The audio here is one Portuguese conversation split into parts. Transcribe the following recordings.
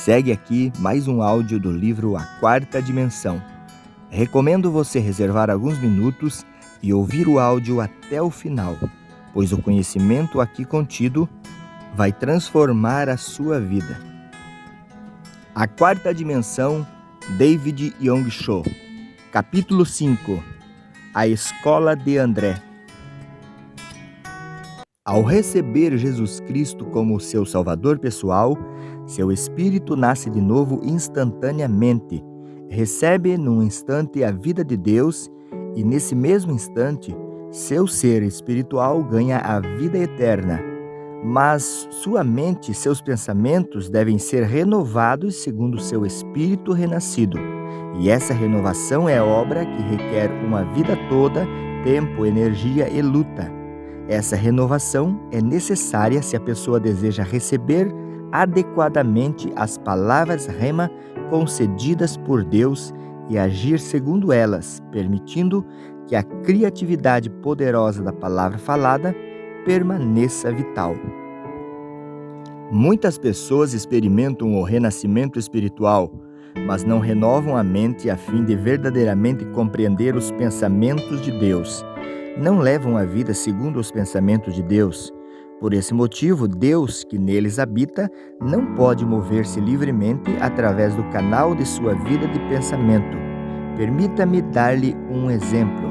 Segue aqui mais um áudio do livro A Quarta Dimensão. Recomendo você reservar alguns minutos e ouvir o áudio até o final, pois o conhecimento aqui contido vai transformar a sua vida. A Quarta Dimensão, David Yong Cho. Capítulo 5. A Escola de André. Ao receber Jesus Cristo como seu Salvador pessoal, seu espírito nasce de novo instantaneamente, recebe num instante a vida de Deus e nesse mesmo instante, seu ser espiritual ganha a vida eterna. Mas sua mente e seus pensamentos devem ser renovados segundo seu espírito renascido. E essa renovação é obra que requer uma vida toda, tempo, energia e luta. Essa renovação é necessária se a pessoa deseja receber adequadamente as palavras rema concedidas por Deus e agir segundo elas, permitindo que a criatividade poderosa da palavra falada permaneça vital. Muitas pessoas experimentam o renascimento espiritual, mas não renovam a mente a fim de verdadeiramente compreender os pensamentos de Deus. Não levam a vida segundo os pensamentos de Deus. Por esse motivo, Deus, que neles habita, não pode mover-se livremente através do canal de sua vida de pensamento. Permita-me dar-lhe um exemplo.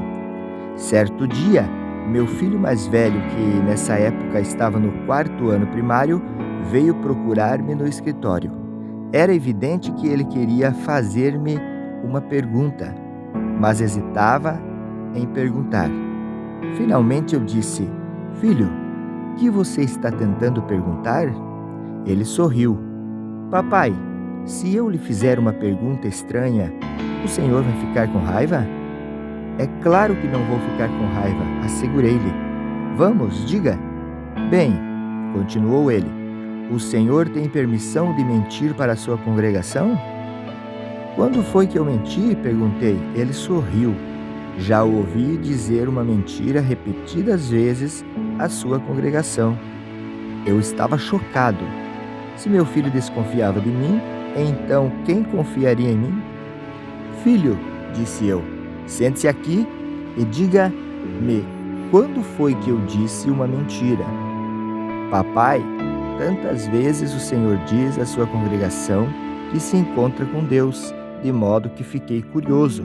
Certo dia, meu filho mais velho, que nessa época estava no 4º ano primário, veio procurar-me no escritório. Era evidente que ele queria fazer-me uma pergunta, mas hesitava em perguntar. Finalmente eu disse: "Filho, o que você está tentando perguntar?" Ele sorriu. "Papai, se eu lhe fizer uma pergunta estranha, o senhor vai ficar com raiva?" "É claro que não vou ficar com raiva", assegurei-lhe. "Vamos, diga." "Bem", continuou ele, "o senhor tem permissão de mentir para a sua congregação?" "Quando foi que eu menti?" perguntei. Ele sorriu. "Já ouvi dizer uma mentira repetidas vezes à sua congregação." Eu estava chocado. Se meu filho desconfiava de mim, então quem confiaria em mim? "Filho", disse eu, "sente-se aqui e diga-me, quando foi que eu disse uma mentira?" "Papai, tantas vezes o Senhor diz à sua congregação que se encontra com Deus, de modo que fiquei curioso."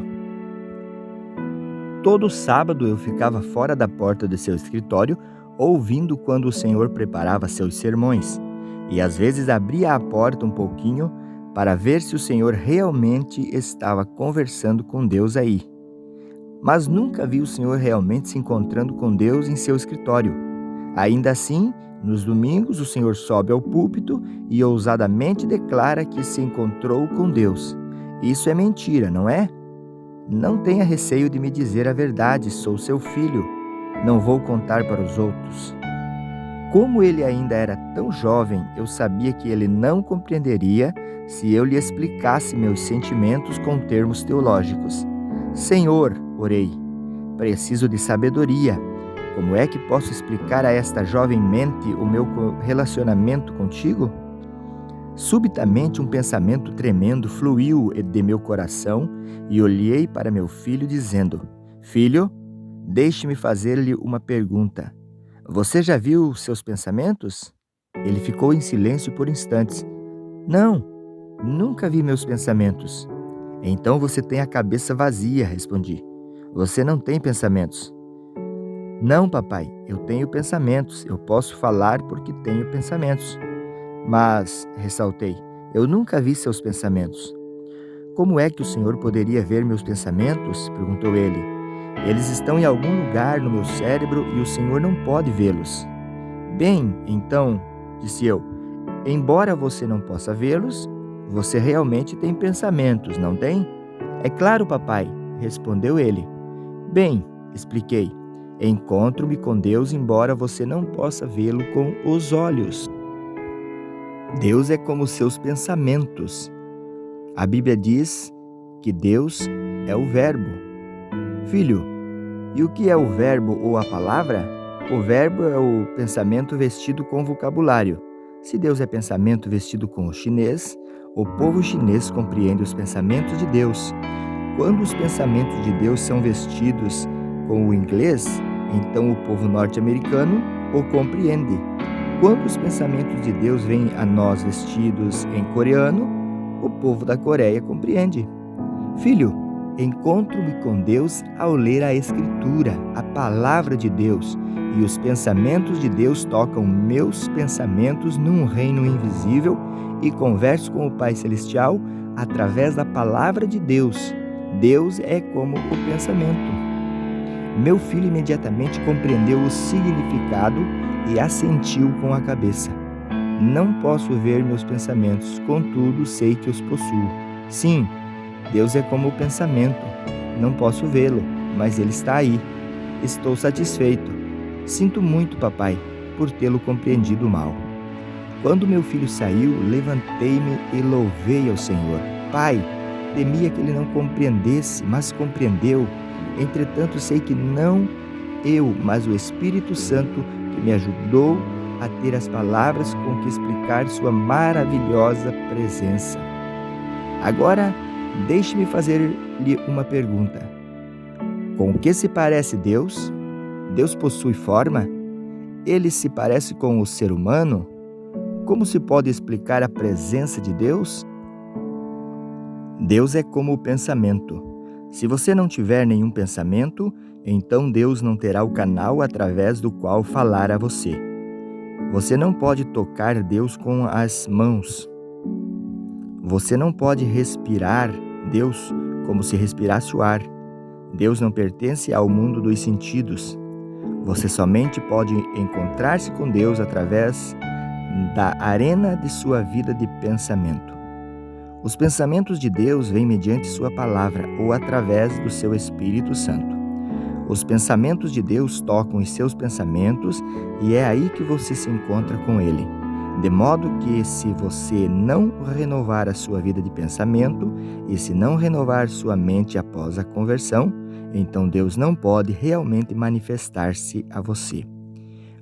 Todo sábado eu ficava fora da porta de seu escritório, ouvindo quando o Senhor preparava seus sermões, e às vezes abria a porta um pouquinho para ver se o Senhor realmente estava conversando com Deus aí. Mas nunca vi o Senhor realmente se encontrando com Deus em seu escritório. Ainda assim, nos domingos o Senhor sobe ao púlpito e ousadamente declara que se encontrou com Deus. Isso é mentira, não é? Não tenha receio de me dizer a verdade, sou seu filho. Não vou contar para os outros. Como ele ainda era tão jovem, eu sabia que ele não compreenderia se eu lhe explicasse meus sentimentos com termos teológicos. "Senhor", orei, "preciso de sabedoria. Como é que posso explicar a esta jovem mente o meu relacionamento contigo?" Subitamente um pensamento tremendo fluiu de meu coração e olhei para meu filho dizendo: "Filho, deixe-me fazer-lhe uma pergunta. Você já viu seus pensamentos?" Ele ficou em silêncio por instantes. "Não, nunca vi meus pensamentos." "Então você tem a cabeça vazia", respondi. "Você não tem pensamentos." "Não, papai, eu tenho pensamentos. Eu posso falar porque tenho pensamentos." "Mas", ressaltei, "eu nunca vi seus pensamentos." "Como é que o senhor poderia ver meus pensamentos?" perguntou ele. "Eles estão em algum lugar no meu cérebro e o senhor não pode vê-los." "Bem, então", disse eu, "embora você não possa vê-los, você realmente tem pensamentos, não tem?" "É claro, papai", respondeu ele. "Bem", expliquei, "encontro-me com Deus embora você não possa vê-lo com os olhos. Deus é como seus pensamentos. A Bíblia diz que Deus é o Verbo." "Filho, e o que é o verbo ou a palavra?" "O verbo é o pensamento vestido com vocabulário. Se Deus é pensamento vestido com o chinês, O povo chinês compreende os pensamentos de Deus. Quando os pensamentos de Deus são vestidos com o inglês, então o povo norte-americano o compreende. Quando os pensamentos de Deus vêm a nós vestidos em coreano, o povo da Coreia compreende. Filho, encontro-me com Deus ao ler a Escritura, a palavra de Deus, e os pensamentos de Deus tocam meus pensamentos num reino invisível e converso com o Pai Celestial através da palavra de Deus. Deus é como o pensamento. Meu filho imediatamente compreendeu o significado e assentiu com a cabeça. Não posso ver meus pensamentos, contudo sei que os possuo. Sim, Deus é como o pensamento. Não posso vê-lo, mas ele está aí. Estou satisfeito. Sinto muito, papai, por tê-lo compreendido mal. Quando meu filho saiu, levantei-me e louvei ao Senhor. Pai, temia que ele não compreendesse, mas compreendeu. Entretanto, sei que não eu, mas o Espírito Santo que me ajudou a ter as palavras com que explicar sua maravilhosa presença. Agora, deixe-me fazer-lhe uma pergunta. Com que se parece Deus? Deus possui forma? Ele se parece com o ser humano? Como se pode explicar a presença de Deus? Deus é como o pensamento. Se você não tiver nenhum pensamento, então Deus não terá o canal através do qual falar a você. Você não pode tocar Deus com as mãos. Você não pode respirar Deus como se respirasse o ar. Deus não pertence ao mundo dos sentidos. Você somente pode encontrar-se com Deus através da arena de sua vida de pensamento. Os pensamentos de Deus vêm mediante sua palavra ou através do seu Espírito Santo. Os pensamentos de Deus tocam os seus pensamentos e é aí que você se encontra com Ele. De modo que, se você não renovar a sua vida de pensamento e se não renovar sua mente após a conversão, então Deus não pode realmente manifestar-se a você.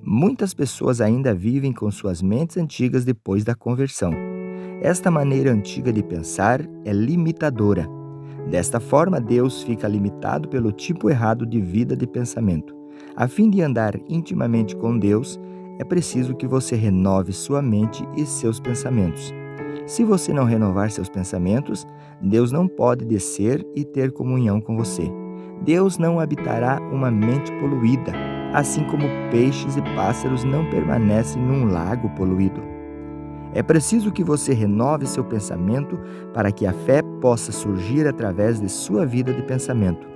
Muitas pessoas ainda vivem com suas mentes antigas depois da conversão. Esta maneira antiga de pensar é limitadora. Desta forma, Deus fica limitado pelo tipo errado de vida de pensamento. A fim de andar intimamente com Deus, é preciso que você renove sua mente e seus pensamentos. Se você não renovar seus pensamentos, Deus não pode descer e ter comunhão com você. Deus não habitará uma mente poluída, assim como peixes e pássaros não permanecem num lago poluído. É preciso que você renove seu pensamento para que a fé possa surgir através de sua vida de pensamento.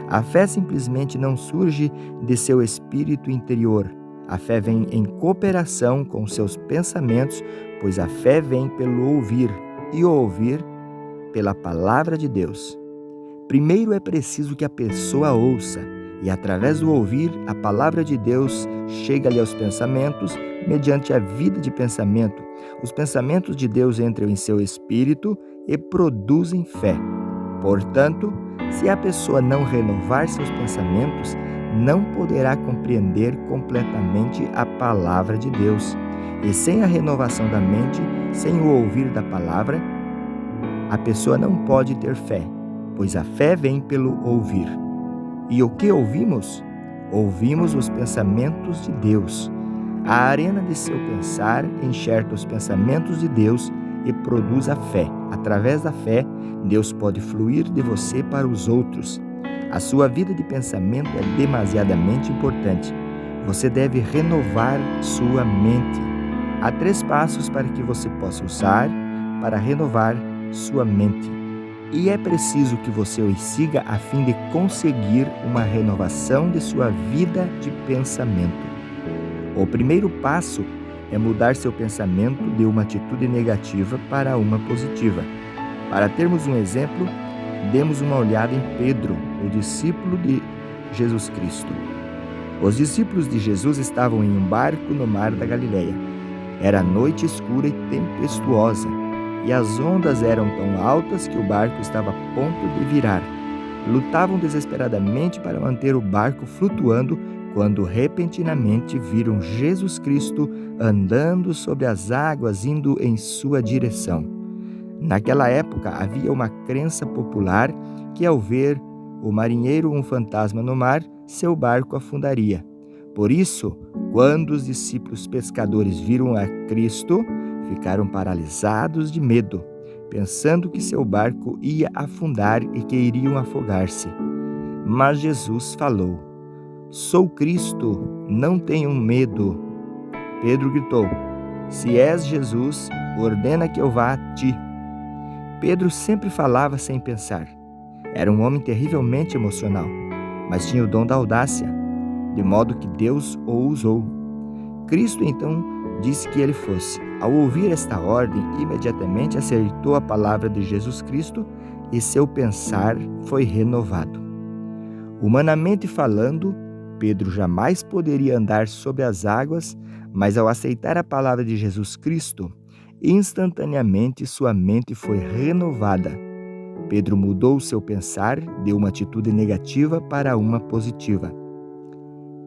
A fé simplesmente não surge de seu espírito interior. A fé vem em cooperação com seus pensamentos, pois a fé vem pelo ouvir, e o ouvir pela palavra de Deus. Primeiro é preciso que a pessoa ouça, e através do ouvir, a palavra de Deus chega-lhe aos pensamentos, mediante a vida de pensamento. Os pensamentos de Deus entram em seu espírito e produzem fé. Portanto, se a pessoa não renovar seus pensamentos, não poderá compreender completamente a palavra de Deus. E sem a renovação da mente, sem o ouvir da palavra, a pessoa não pode ter fé, pois a fé vem pelo ouvir. E o que ouvimos? Ouvimos os pensamentos de Deus. A arena de seu pensar enxerta os pensamentos de Deus e produz a fé. Através da fé, Deus pode fluir de você para os outros. A sua vida de pensamento é demasiadamente importante. Você deve renovar sua mente. Há 3 passos para que você possa usar para renovar sua mente. E é preciso que você os siga a fim de conseguir uma renovação de sua vida de pensamento. O primeiro passo é mudar seu pensamento de uma atitude negativa para uma positiva. Para termos um exemplo, demos uma olhada em Pedro, o discípulo de Jesus Cristo. Os discípulos de Jesus estavam em um barco no mar da Galileia. Era noite escura e tempestuosa, e as ondas eram tão altas que o barco estava a ponto de virar. Lutavam desesperadamente para manter o barco flutuando, quando repentinamente viram Jesus Cristo andando sobre as águas, indo em sua direção. Naquela época havia uma crença popular que, ao ver o marinheiro um fantasma no mar, seu barco afundaria. Por isso, quando os discípulos pescadores viram a Cristo, ficaram paralisados de medo, pensando que seu barco ia afundar e que iriam afogar-se. Mas Jesus falou: "Sou Cristo, não tenham medo." Pedro gritou: "Se és Jesus, ordena que eu vá a ti." Pedro sempre falava sem pensar. Era um homem terrivelmente emocional, mas tinha o dom da audácia, de modo que Deus o usou. Cristo então disse que ele fosse. Ao ouvir esta ordem, imediatamente aceitou a palavra de Jesus Cristo e seu pensar foi renovado. Humanamente falando, Pedro jamais poderia andar sobre as águas, mas ao aceitar a palavra de Jesus Cristo, instantaneamente sua mente foi renovada. Pedro mudou seu pensar de uma atitude negativa para uma positiva.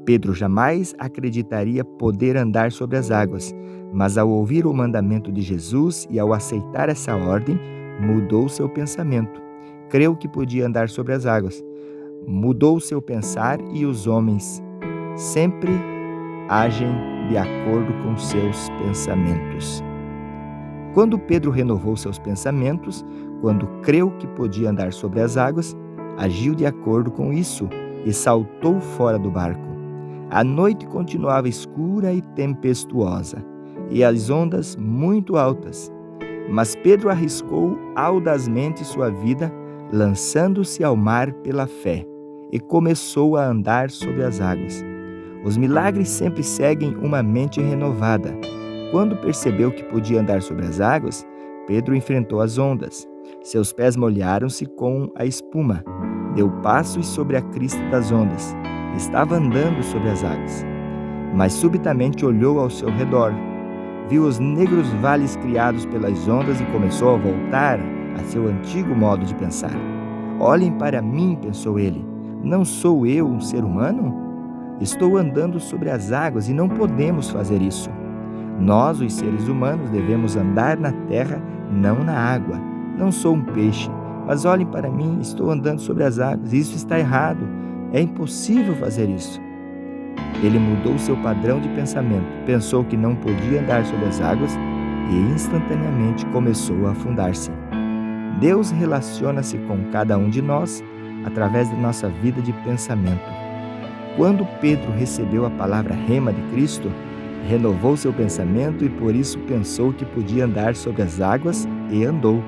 Pedro jamais acreditaria poder andar sobre as águas, mas ao ouvir o mandamento de Jesus e ao aceitar essa ordem, mudou seu pensamento. Creu que podia andar sobre as águas. Mudou seu pensar e os homens sempre agem de acordo com seus pensamentos. Quando Pedro renovou seus pensamentos, quando creu que podia andar sobre as águas, agiu de acordo com isso e saltou fora do barco. A noite continuava escura e tempestuosa, e as ondas muito altas. Mas Pedro arriscou audazmente sua vida, lançando-se ao mar pela fé, e começou a andar sobre as águas. Os milagres sempre seguem uma mente renovada. Quando percebeu que podia andar sobre as águas, Pedro enfrentou as ondas. Seus pés molharam-se com a espuma. Deu passos sobre a crista das ondas. Estava andando sobre as águas. Mas subitamente olhou ao seu redor. Viu os negros vales criados pelas ondas e começou a voltar a seu antigo modo de pensar. "Olhem para mim", pensou ele. "Não sou eu um ser humano? Estou andando sobre as águas e não podemos fazer isso. Nós, os seres humanos, devemos andar na terra, não na água. Não sou um peixe, mas olhem para mim, estou andando sobre as águas. Isso está errado. É impossível fazer isso." Ele mudou seu padrão de pensamento, pensou que não podia andar sobre as águas e instantaneamente começou a afundar-se. Deus relaciona-se com cada um de nós através da nossa vida de pensamento. Quando Pedro recebeu a palavra rema de Cristo, renovou seu pensamento e por isso pensou que podia andar sobre as águas e andou.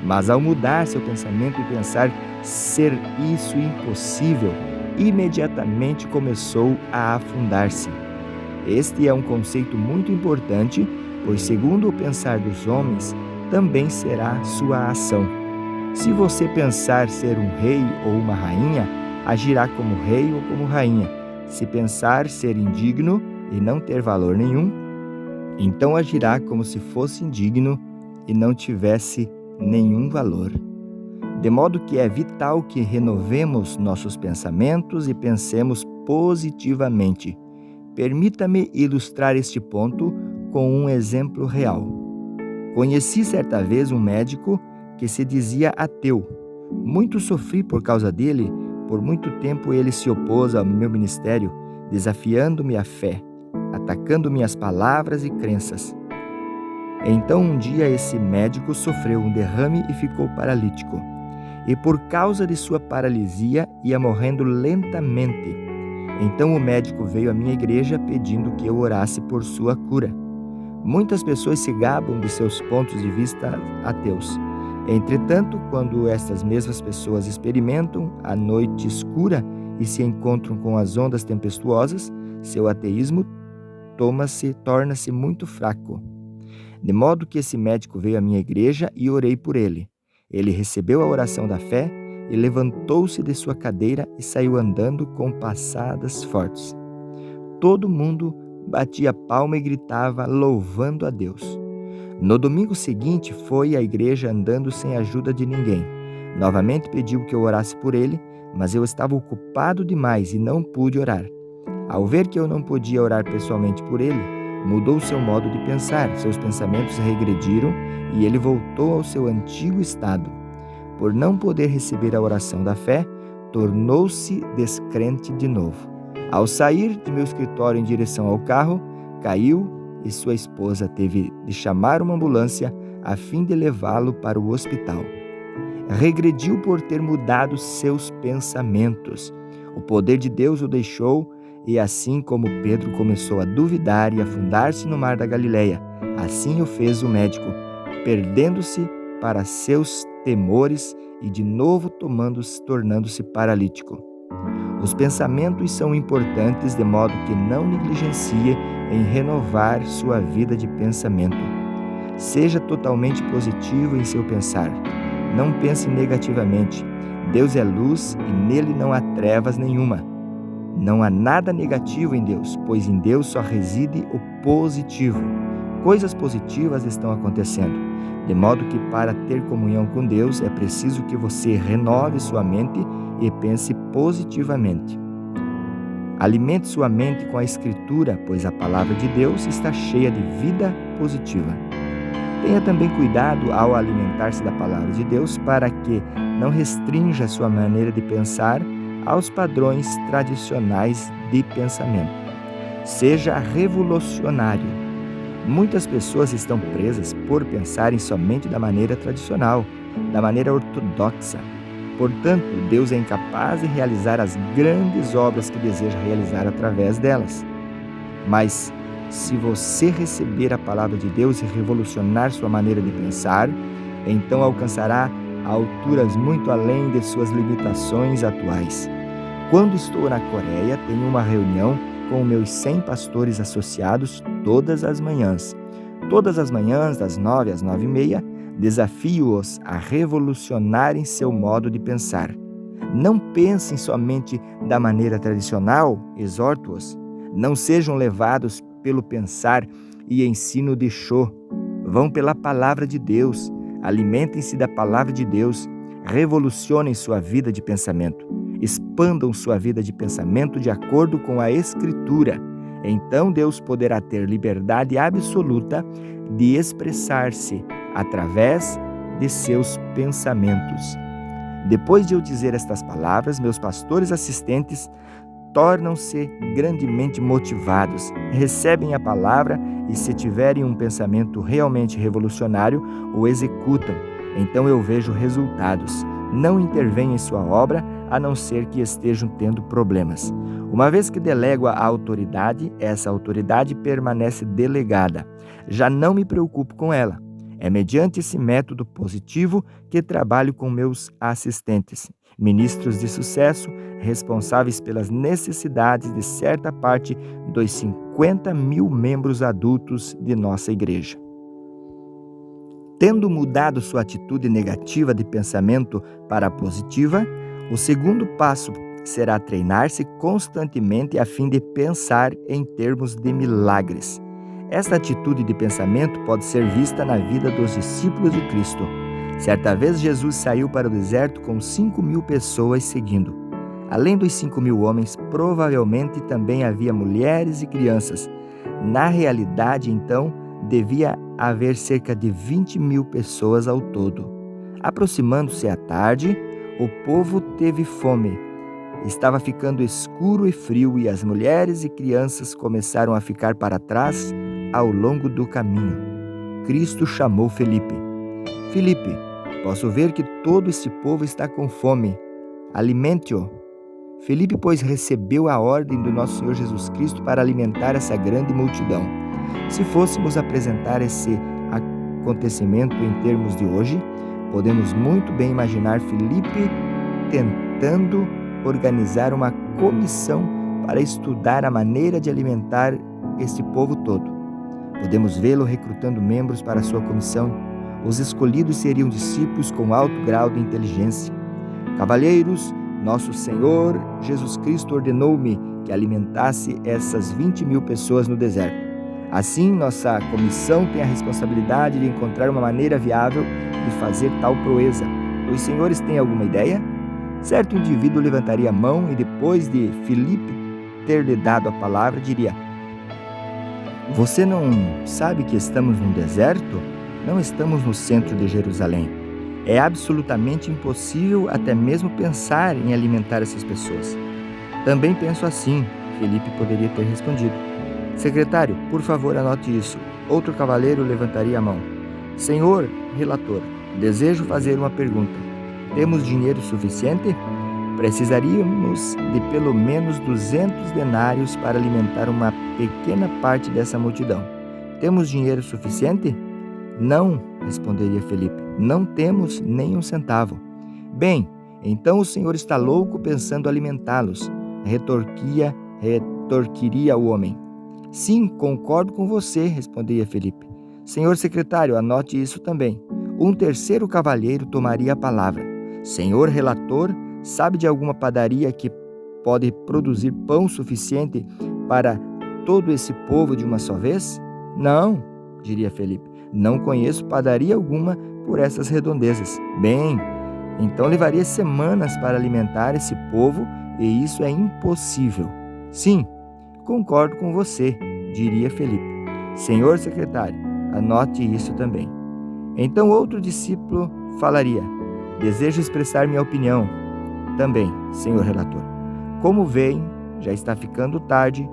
Mas ao mudar seu pensamento e pensar ser isso impossível, imediatamente começou a afundar-se. Este é um conceito muito importante, pois segundo o pensar dos homens, também será sua ação. Se você pensar ser um rei ou uma rainha, agirá como rei ou como rainha. Se pensar ser indigno e não ter valor nenhum, então agirá como se fosse indigno e não tivesse nenhum valor. De modo que é vital que renovemos nossos pensamentos e pensemos positivamente. Permita-me ilustrar este ponto com um exemplo real. Conheci certa vez um médico que se dizia ateu. Muito sofri por causa dele. Por muito tempo ele se opôs ao meu ministério, desafiando-me a fé, atacando minhas palavras e crenças. Então um dia esse médico sofreu um derrame e ficou paralítico. E por causa de sua paralisia ia morrendo lentamente. Então o médico veio à minha igreja pedindo que eu orasse por sua cura. Muitas pessoas se gabam de seus pontos de vista ateus. Entretanto, quando estas mesmas pessoas experimentam a noite escura e se encontram com as ondas tempestuosas, seu ateísmo torna-se muito fraco. De modo que esse médico veio à minha igreja e orei por ele. Ele recebeu a oração da fé e levantou-se de sua cadeira e saiu andando com passadas fortes. Todo mundo batia palma e gritava, louvando a Deus. No domingo seguinte, foi à igreja andando sem ajuda de ninguém. Novamente pediu que eu orasse por ele, mas eu estava ocupado demais e não pude orar. Ao ver que eu não podia orar pessoalmente por ele, mudou seu modo de pensar, seus pensamentos regrediram e ele voltou ao seu antigo estado. Por não poder receber a oração da fé, tornou-se descrente de novo. Ao sair de meu escritório em direção ao carro, caiu e sua esposa teve de chamar uma ambulância a fim de levá-lo para o hospital. Regrediu por ter mudado seus pensamentos. O poder de Deus o deixou e assim como Pedro começou a duvidar e afundar-se no mar da Galileia, assim o fez o médico, perdendo-se para seus temores e de novo tornando-se paralítico. Os pensamentos são importantes de modo que não negligencie em renovar sua vida de pensamento. Seja totalmente positivo em seu pensar. Não pense negativamente. Deus é luz e nele não há trevas nenhuma. Não há nada negativo em Deus, pois em Deus só reside o positivo. Coisas positivas estão acontecendo, de modo que para ter comunhão com Deus é preciso que você renove sua mente e pense positivamente. Alimente sua mente com a Escritura, pois a palavra de Deus está cheia de vida positiva. Tenha também cuidado ao alimentar-se da palavra de Deus para que não restrinja sua maneira de pensar aos padrões tradicionais de pensamento. Seja revolucionário. Muitas pessoas estão presas por pensarem somente da maneira tradicional, da maneira ortodoxa. Portanto, Deus é incapaz de realizar as grandes obras que deseja realizar através delas. Mas, se você receber a palavra de Deus e revolucionar sua maneira de pensar, então alcançará alturas muito além de suas limitações atuais. Quando estou na Coreia, tenho uma reunião com meus 100 pastores associados todas as manhãs. Todas as manhãs, das 9 às 9h30, desafio-os a revolucionarem seu modo de pensar. Não pensem somente da maneira tradicional, exorto-os. Não sejam levados pelo pensar e ensino de show. Vão pela palavra de Deus. Alimentem-se da palavra de Deus. Revolucionem sua vida de pensamento. Expandam sua vida de pensamento de acordo com a Escritura. Então Deus poderá ter liberdade absoluta de expressar-se através de seus pensamentos. Depois de eu dizer estas palavras, meus pastores assistentes tornam-se grandemente motivados, recebem a palavra e, se tiverem um pensamento realmente revolucionário, o executam. Então eu vejo resultados. Não intervenho em sua obra, a não ser que estejam tendo problemas. Uma vez que delego a autoridade, essa autoridade permanece delegada. Já não me preocupo com ela. É mediante esse método positivo que trabalho com meus assistentes, ministros de sucesso, responsáveis pelas necessidades de certa parte dos 50.000 membros adultos de nossa igreja. Tendo mudado sua atitude negativa de pensamento para a positiva, o segundo passo será treinar-se constantemente a fim de pensar em termos de milagres. Esta atitude de pensamento pode ser vista na vida dos discípulos de Cristo. Certa vez Jesus saiu para o deserto com 5.000 pessoas seguindo. Além dos 5.000 homens, provavelmente também havia mulheres e crianças. Na realidade, então, devia haver cerca de 20.000 pessoas ao todo. Aproximando-se à tarde, o povo teve fome. Estava ficando escuro e frio e as mulheres e crianças começaram a ficar para trás ao longo do caminho. Cristo chamou Felipe. Felipe, posso ver que todo esse povo está com fome. Alimente-o. Felipe, pois, recebeu a ordem do nosso Senhor Jesus Cristo para alimentar essa grande multidão. Se fôssemos apresentar esse acontecimento em termos de hoje, podemos muito bem imaginar Felipe tentando organizar uma comissão para estudar a maneira de alimentar este povo todo. Podemos vê-lo recrutando membros para sua comissão. Os escolhidos seriam discípulos com alto grau de inteligência. Cavalheiros, nosso Senhor Jesus Cristo ordenou-me que alimentasse essas 20.000 pessoas no deserto. Assim, nossa comissão tem a responsabilidade de encontrar uma maneira viável de fazer tal proeza. Os senhores têm alguma ideia? Certo indivíduo levantaria a mão e, depois de Filipe ter lhe dado a palavra, diria: Você não sabe que estamos num deserto? Não estamos no centro de Jerusalém. É absolutamente impossível até mesmo pensar em alimentar essas pessoas. Também penso assim, Felipe poderia ter respondido. Secretário, por favor, anote isso. Outro cavaleiro levantaria a mão. Senhor relator, desejo fazer uma pergunta. Temos dinheiro suficiente? Precisaríamos de pelo menos 200 denários para alimentar uma pequena parte dessa multidão. Temos dinheiro suficiente? Não, responderia Felipe. Não temos nem um centavo. Bem, então o senhor está louco pensando alimentá-los, retorquiria o homem. Sim, concordo com você, responderia Felipe. Senhor secretário, anote isso também. Um terceiro cavalheiro tomaria a palavra. Senhor relator, sabe de alguma padaria que pode produzir pão suficiente para todo esse povo de uma só vez? Não, diria Felipe. Não conheço padaria alguma por essas redondezas. Bem, então levaria semanas para alimentar esse povo e isso é impossível. Sim, concordo com você, diria Felipe. Senhor secretário, anote isso também. Então outro discípulo falaria. Desejo expressar minha opinião. Também, senhor relator. Como veem, já está ficando tarde.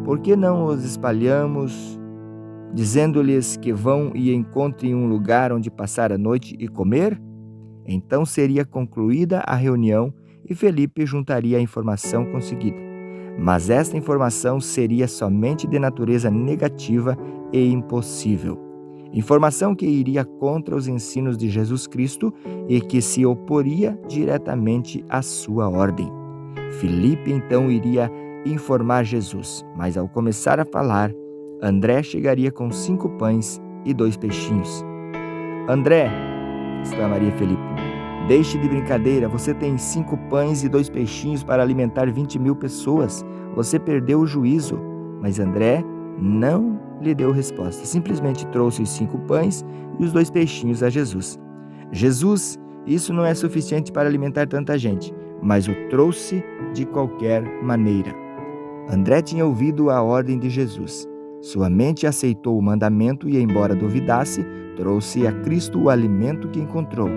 Por que não os espalhamos, dizendo-lhes que vão e encontrem um lugar onde passar a noite e comer? Então seria concluída a reunião e Felipe juntaria a informação conseguida. Mas esta informação seria somente de natureza negativa e impossível. Informação que iria contra os ensinos de Jesus Cristo e que se oporia diretamente à sua ordem. Felipe então iria informar Jesus, mas ao começar a falar, André chegaria com 5 pães e 2 peixinhos. André, exclamaria Felipe, deixe de brincadeira, você tem 5 pães e 2 peixinhos para alimentar 20.000 pessoas. Você perdeu o juízo. Mas André não lhe deu resposta. Simplesmente trouxe os 5 pães e os 2 peixinhos a Jesus. Jesus, isso não é suficiente para alimentar tanta gente, mas o trouxe de qualquer maneira. André tinha ouvido a ordem de Jesus. Sua mente aceitou o mandamento e, embora duvidasse, trouxe a Cristo o alimento que encontrou.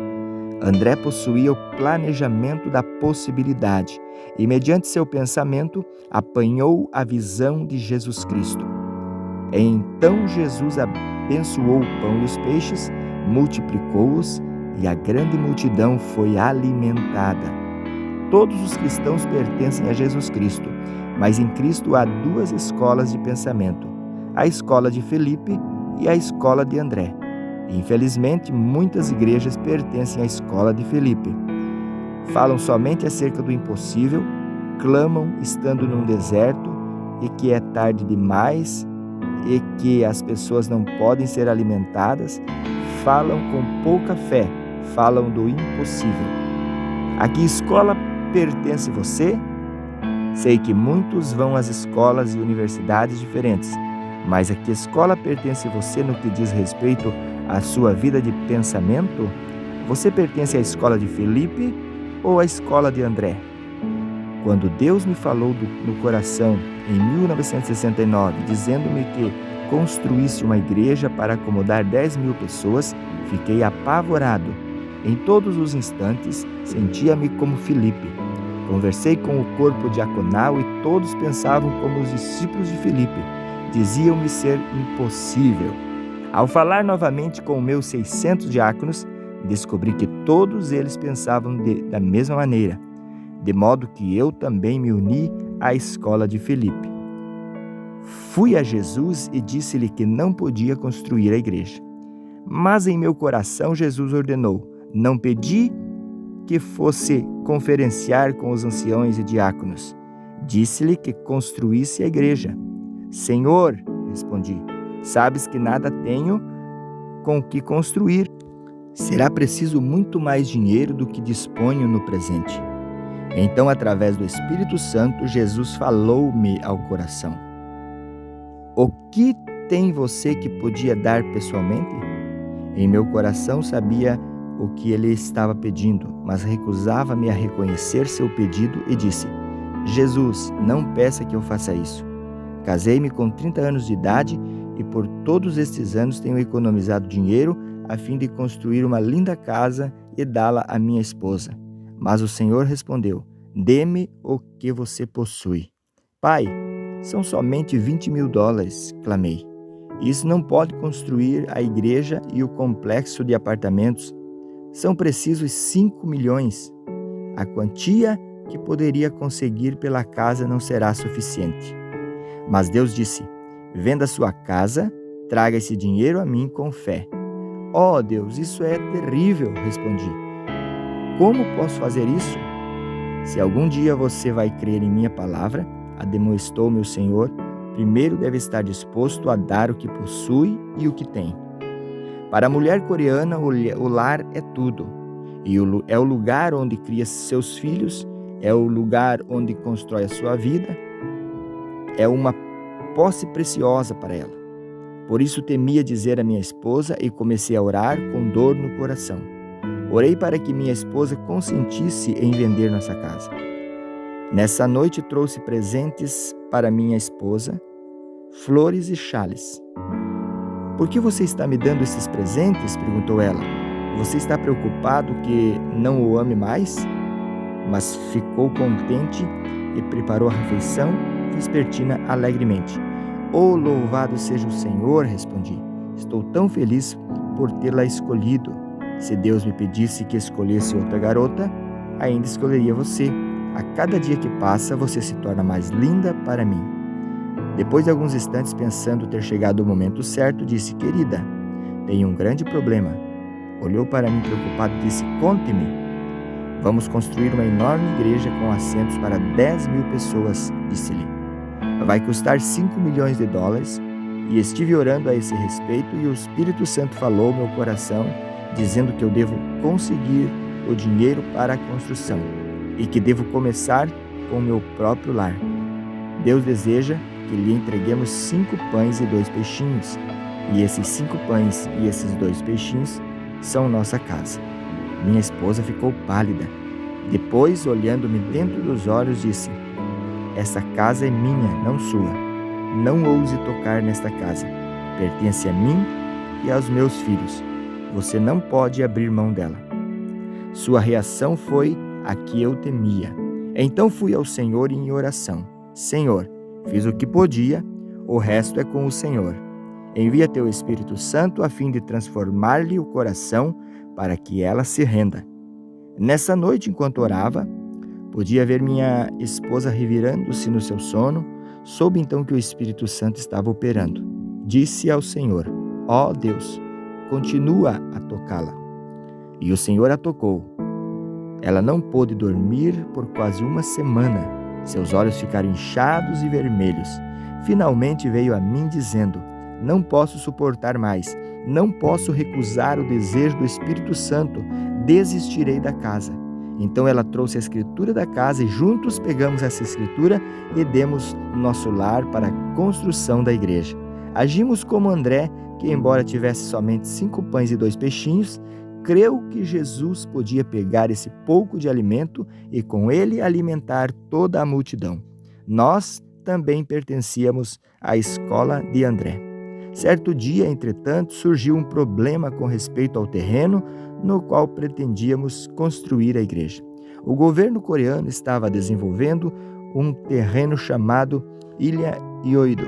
André possuía o planejamento da possibilidade e, mediante seu pensamento, apanhou a visão de Jesus Cristo. Então Jesus abençoou o pão e os peixes, multiplicou-os e a grande multidão foi alimentada. Todos os cristãos pertencem a Jesus Cristo, mas em Cristo há 2 escolas de pensamento, a escola de Felipe e a escola de André. Infelizmente, muitas igrejas pertencem à escola de Felipe. Falam somente acerca do impossível, clamam estando num deserto e que é tarde demais e que as pessoas não podem ser alimentadas, falam com pouca fé, falam do impossível. A que escola pertence você? Sei que muitos vão às escolas e universidades diferentes, mas a que escola pertence você no que diz respeito à sua vida de pensamento? Você pertence à escola de Felipe ou à escola de André? Quando Deus me falou no coração em 1969, dizendo-me que construísse uma igreja para acomodar 10.000 pessoas, fiquei apavorado. Em todos os instantes, sentia-me como Felipe. Conversei com o corpo diaconal e todos pensavam como os discípulos de Felipe. Diziam-me ser impossível. Ao falar novamente com meus 600 diáconos, descobri que todos eles pensavam da mesma maneira, de modo que eu também me uni à escola de Felipe. Fui a Jesus e disse-lhe que não podia construir a igreja. Mas em meu coração Jesus ordenou: não pedi que fosse conferenciar com os anciãos e diáconos. Disse-lhe que construísse a igreja. Senhor, respondi, sabes que nada tenho com o que construir. Será preciso muito mais dinheiro do que disponho no presente. Então, através do Espírito Santo, Jesus falou-me ao coração. O que tem você que podia dar pessoalmente? Em meu coração sabia o que ele estava pedindo, mas recusava-me a reconhecer seu pedido e disse: Jesus, não peça que eu faça isso. Casei-me com 30 anos de idade e por todos estes anos tenho economizado dinheiro a fim de construir uma linda casa e dá-la à minha esposa. Mas o Senhor respondeu: dê-me o que você possui. Pai, são somente $20.000, clamei. Isso não pode construir a igreja e o complexo de apartamentos. São precisos 5 milhões. A quantia que poderia conseguir pela casa não será suficiente. Mas Deus disse: venda sua casa, traga esse dinheiro a mim com fé. Oh Deus, isso é terrível, respondi. Como posso fazer isso? Se algum dia você vai crer em minha palavra, admoestou-me o Senhor, primeiro deve estar disposto a dar o que possui e o que tem. Para a mulher coreana, o lar é tudo. E é o lugar onde cria seus filhos, é o lugar onde constrói a sua vida, é uma posse preciosa para ela. Por isso temia dizer à minha esposa e comecei a orar com dor no coração. Orei para que minha esposa consentisse em vender nossa casa. Nessa noite trouxe presentes para minha esposa, flores e chales. Por que você está me dando esses presentes? Perguntou ela. Você está preocupado que não o ame mais? Mas ficou contente e preparou a refeição vespertina alegremente. Oh, louvado seja o Senhor, respondi. Estou tão feliz por tê-la escolhido. Se Deus me pedisse que escolhesse outra garota, ainda escolheria você. A cada dia que passa, você se torna mais linda para mim. Depois de alguns instantes pensando ter chegado o momento certo, disse: querida, tenho um grande problema. Olhou para mim preocupado e disse: conte-me. Vamos construir uma enorme igreja com assentos para 10.000 pessoas, disse-lhe. Vai custar $5 milhões. E estive orando a esse respeito e o Espírito Santo falou ao meu coração, dizendo que eu devo conseguir o dinheiro para a construção e que devo começar com o meu próprio lar. Deus deseja que lhe entreguemos 5 pães e 2 peixinhos, e esses 5 pães e esses 2 peixinhos são nossa casa. Minha esposa ficou pálida. Depois, olhando-me dentro dos olhos, disse: essa casa é minha, não sua. Não ouse tocar nesta casa. Pertence a mim e aos meus filhos. Você não pode abrir mão dela. Sua reação foi a que eu temia. Então fui ao Senhor em oração. Senhor, fiz o que podia, o resto é com o Senhor. Envia teu Espírito Santo a fim de transformar-lhe o coração para que ela se renda. Nessa noite, enquanto orava, podia ver minha esposa revirando-se no seu sono. Soube então que o Espírito Santo estava operando. Disse ao Senhor: ó Deus, continua a tocá-la. E o Senhor a tocou. Ela não pôde dormir por quase uma semana. Seus olhos ficaram inchados e vermelhos. Finalmente veio a mim dizendo: não posso suportar mais. Não posso recusar o desejo do Espírito Santo. Desistirei da casa. Então ela trouxe a escritura da casa e juntos pegamos essa escritura e demos nosso lar para a construção da igreja. Agimos como André, que embora tivesse somente 5 pães e 2 peixinhos, creu que Jesus podia pegar esse pouco de alimento e com ele alimentar toda a multidão. Nós também pertencíamos à escola de André. Certo dia, entretanto, surgiu um problema com respeito ao terreno no qual pretendíamos construir a igreja. O governo coreano estava desenvolvendo um terreno chamado Ilha Yoido.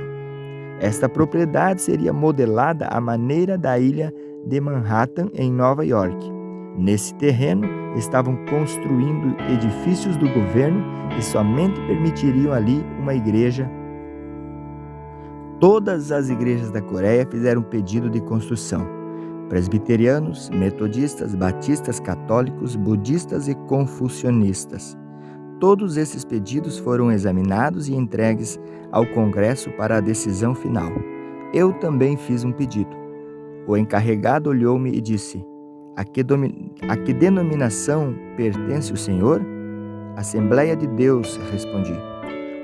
Esta propriedade seria modelada à maneira da ilha de Manhattan, em Nova York. Nesse terreno estavam construindo edifícios do governo e somente permitiriam ali uma igreja. Todas as igrejas da Coreia fizeram pedido de construção. Presbiterianos, metodistas, batistas, católicos, budistas e confucionistas. Todos esses pedidos foram examinados e entregues ao Congresso para a decisão final. Eu também fiz um pedido. O encarregado olhou-me e disse: a que denominação pertence o Senhor? Assembleia de Deus, respondi.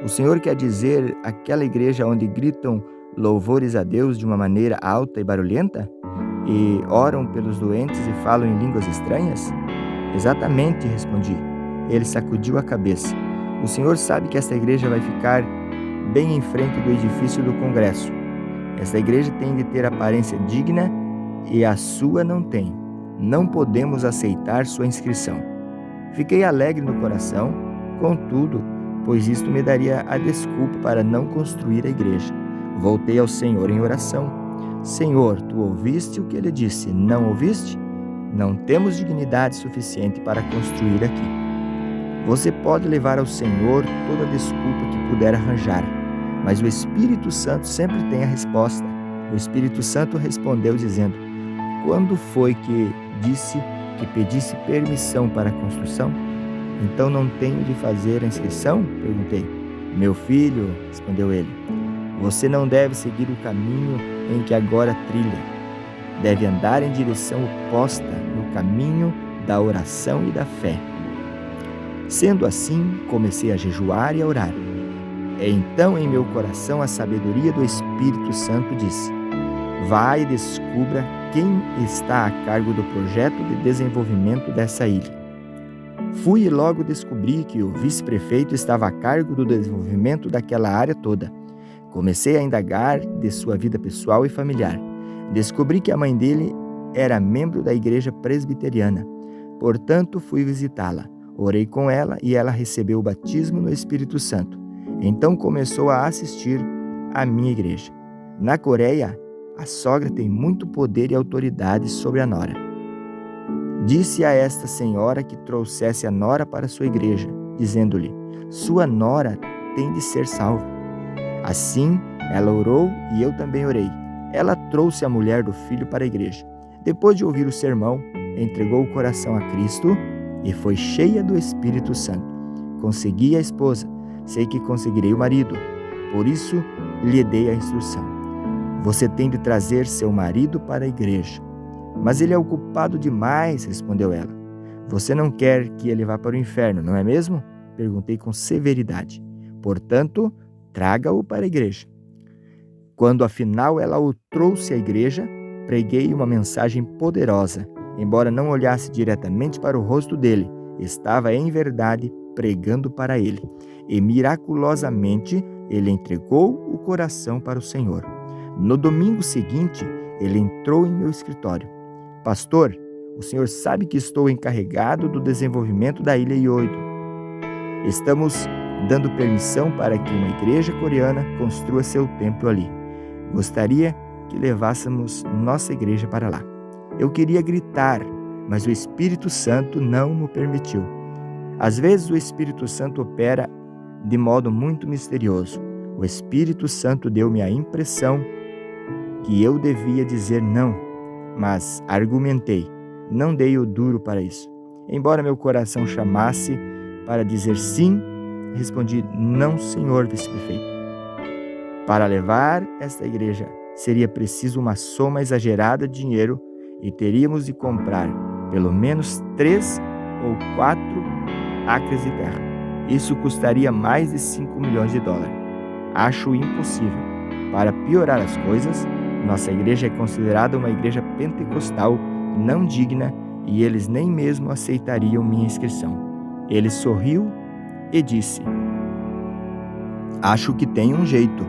O Senhor quer dizer aquela igreja onde gritam louvores a Deus de uma maneira alta e barulhenta? E oram pelos doentes e falam em línguas estranhas? Exatamente, respondi. Ele sacudiu a cabeça. O Senhor sabe que esta igreja vai ficar bem em frente do edifício do Congresso. Esta igreja tem de ter aparência digna e a sua não tem. Não podemos aceitar sua inscrição. Fiquei alegre no coração, contudo, pois isto me daria a desculpa para não construir a igreja. Voltei ao Senhor em oração. Senhor, tu ouviste o que ele disse, não ouviste? Não temos dignidade suficiente para construir aqui. Você pode levar ao Senhor toda a desculpa que puder arranjar, mas o Espírito Santo sempre tem a resposta. O Espírito Santo respondeu dizendo: quando foi que disse que pedisse permissão para a construção? Então não tenho de fazer a inscrição? Perguntei. Meu filho, respondeu ele, você não deve seguir o caminho em que agora trilha. Deve andar em direção oposta, no caminho da oração e da fé. Sendo assim, comecei a jejuar e a orar. Então em meu coração a sabedoria do Espírito Santo disse: vai e descubra quem está a cargo do projeto de desenvolvimento dessa ilha. Fui e logo descobri que o vice-prefeito estava a cargo do desenvolvimento daquela área toda. Comecei a indagar de sua vida pessoal e familiar. Descobri que a mãe dele era membro da igreja presbiteriana. Portanto, fui visitá-la. Orei com ela e ela recebeu o batismo no Espírito Santo. Então começou a assistir à minha igreja. Na Coreia, a sogra tem muito poder e autoridade sobre a nora. Disse a esta senhora que trouxesse a nora para sua igreja, dizendo-lhe: sua nora tem de ser salva. Assim, ela orou e eu também orei. Ela trouxe a mulher do filho para a igreja. Depois de ouvir o sermão, entregou o coração a Cristo e foi cheia do Espírito Santo. Consegui a esposa, sei que conseguirei o marido. Por isso, lhe dei a instrução: você tem de trazer seu marido para a igreja. Mas ele é ocupado demais, respondeu ela. Você não quer que ele vá para o inferno, não é mesmo? Perguntei com severidade. Portanto, traga-o para a igreja. Quando afinal ela o trouxe à igreja, preguei uma mensagem poderosa. Embora não olhasse diretamente para o rosto dele, estava em verdade pregando para ele. E miraculosamente ele entregou o coração para o Senhor. No domingo seguinte, ele entrou em meu escritório. Pastor, o senhor sabe que estou encarregado do desenvolvimento da Ilha Yoido. Estamos dando permissão para que uma igreja coreana construa seu templo ali. Gostaria que levássemos nossa igreja para lá. Eu queria gritar, mas o Espírito Santo não me permitiu. Às vezes o Espírito Santo opera de modo muito misterioso. O Espírito Santo deu-me a impressão que eu devia dizer não, mas argumentei. Não dei o duro para isso. Embora meu coração chamasse para dizer sim, respondi: não, senhor vice-prefeito. Para levar esta igreja, seria preciso uma soma exagerada de dinheiro e teríamos de comprar pelo menos 3 ou 4 acres de terra. Isso custaria mais de 5 milhões de dólares. Acho impossível. Para piorar as coisas, nossa igreja é considerada uma igreja pentecostal não digna e eles nem mesmo aceitariam minha inscrição. Ele sorriu e disse: acho que tem um jeito.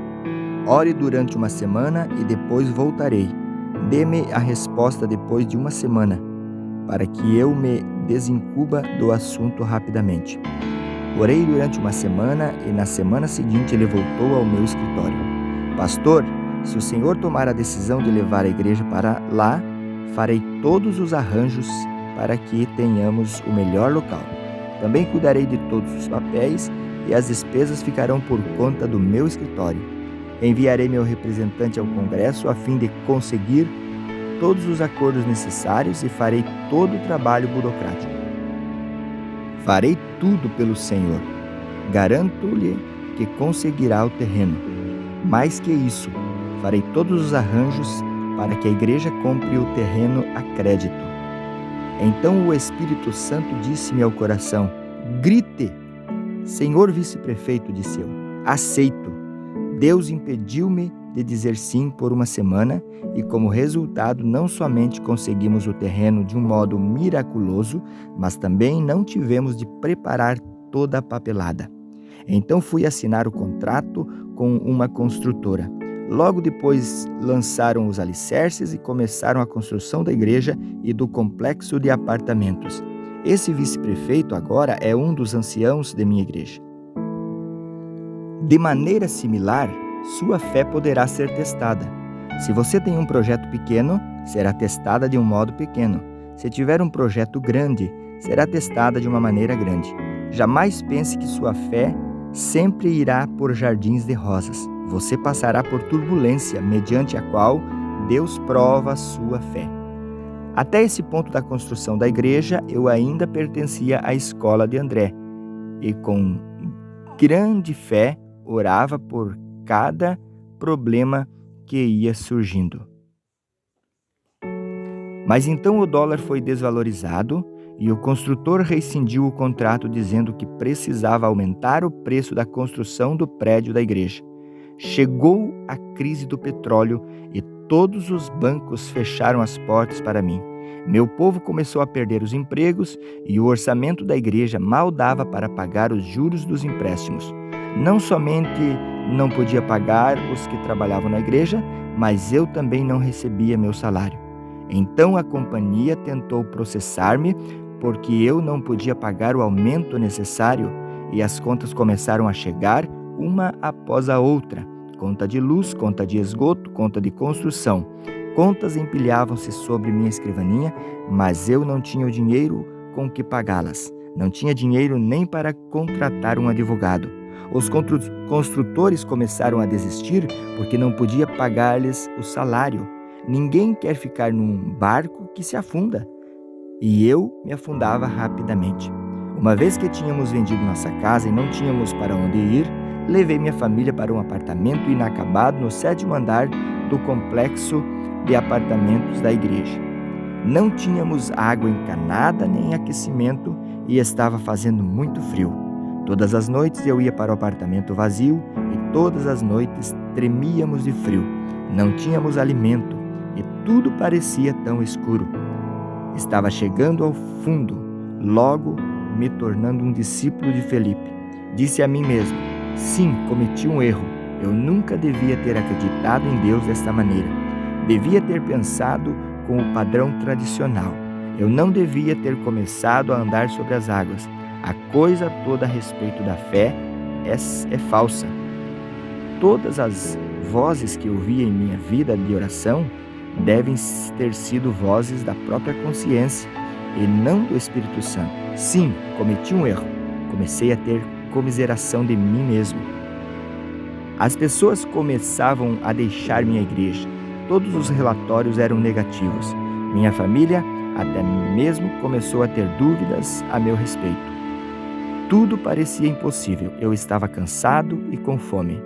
Ore durante uma semana e depois voltarei. Dê-me a resposta depois de uma semana, para que eu me desincuba do assunto rapidamente. Orei durante uma semana e na semana seguinte ele voltou ao meu escritório. Pastor, se o senhor tomar a decisão de levar a igreja para lá, farei todos os arranjos para que tenhamos o melhor local. Também cuidarei de todos os papéis e as despesas ficarão por conta do meu escritório. Enviarei meu representante ao Congresso a fim de conseguir todos os acordos necessários e farei todo o trabalho burocrático. Farei tudo pelo Senhor. Garanto-lhe que conseguirá o terreno. Mais que isso, farei todos os arranjos para que a igreja compre o terreno a crédito. Então o Espírito Santo disse-me ao coração: grite! Senhor vice-prefeito, disse eu, aceito. Deus impediu-me de dizer sim por uma semana e, como resultado, não somente conseguimos o terreno de um modo miraculoso, mas também não tivemos de preparar toda a papelada. Então fui assinar o contrato com uma construtora. Logo depois lançaram os alicerces e começaram a construção da igreja e do complexo de apartamentos. Esse vice-prefeito agora é um dos anciãos de minha igreja. De maneira similar, sua fé poderá ser testada. Se você tem um projeto pequeno, será testada de um modo pequeno. Se tiver um projeto grande, será testada de uma maneira grande. Jamais pense que sua fé sempre irá por jardins de rosas. Você passará por turbulência, mediante a qual Deus prova a sua fé. Até esse ponto da construção da igreja, eu ainda pertencia à escola de André, e com grande fé orava por cada problema que ia surgindo. Mas então o dólar foi desvalorizado e o construtor rescindiu o contrato dizendo que precisava aumentar o preço da construção do prédio da igreja. Chegou a crise do petróleo e todos os bancos fecharam as portas para mim. Meu povo começou a perder os empregos e o orçamento da igreja mal dava para pagar os juros dos empréstimos. Não somente não podia pagar os que trabalhavam na igreja, mas eu também não recebia meu salário. Então a companhia tentou processar-me porque eu não podia pagar o aumento necessário e as contas começaram a chegar uma após a outra. Conta de luz, conta de esgoto, conta de construção. Contas empilhavam-se sobre minha escrivaninha, mas eu não tinha o dinheiro com que pagá-las. Não tinha dinheiro nem para contratar um advogado. Os construtores começaram a desistir porque não podia pagar-lhes o salário. Ninguém quer ficar num barco que se afunda. E eu me afundava rapidamente. Uma vez que tínhamos vendido nossa casa e não tínhamos para onde ir, levei minha família para um apartamento inacabado no 7º andar do complexo de apartamentos da igreja. Não tínhamos água encanada nem aquecimento e estava fazendo muito frio. Todas as noites eu ia para o apartamento vazio e todas as noites tremíamos de frio. Não tínhamos alimento e tudo parecia tão escuro. Estava chegando ao fundo, logo me tornando um discípulo de Felipe. Disse a mim mesmo: sim, cometi um erro. Eu nunca devia ter acreditado em Deus desta maneira. Devia ter pensado com o padrão tradicional. Eu não devia ter começado a andar sobre as águas. A coisa toda a respeito da fé é falsa. Todas as vozes que ouvi em minha vida de oração devem ter sido vozes da própria consciência e não do Espírito Santo. Sim, cometi um erro. Comecei a ter comiseração de mim mesmo. As pessoas começavam a deixar minha igreja. Todos os relatórios eram negativos. Minha família até mesmo começou a ter dúvidas a meu respeito. Tudo parecia impossível. Eu estava cansado e com fome.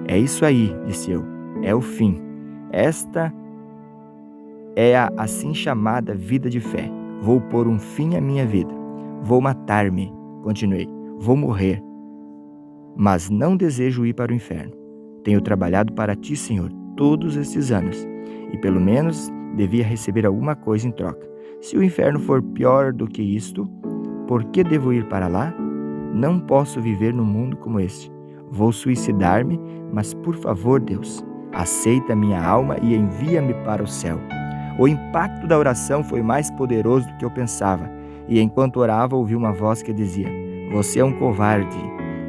É isso aí, disse eu. É o fim. Esta é a assim chamada vida de fé. Vou pôr um fim à minha vida. Vou matar-me. Continuei. Vou morrer. Mas não desejo ir para o inferno. Tenho trabalhado para ti, Senhor, todos estes anos. E pelo menos devia receber alguma coisa em troca. Se o inferno for pior do que isto, por que devo ir para lá? Não posso viver num mundo como este. Vou suicidar-me, mas por favor, Deus, aceita minha alma e envia-me para o céu. O impacto da oração foi mais poderoso do que eu pensava, e enquanto orava ouvi uma voz que dizia: você é um covarde,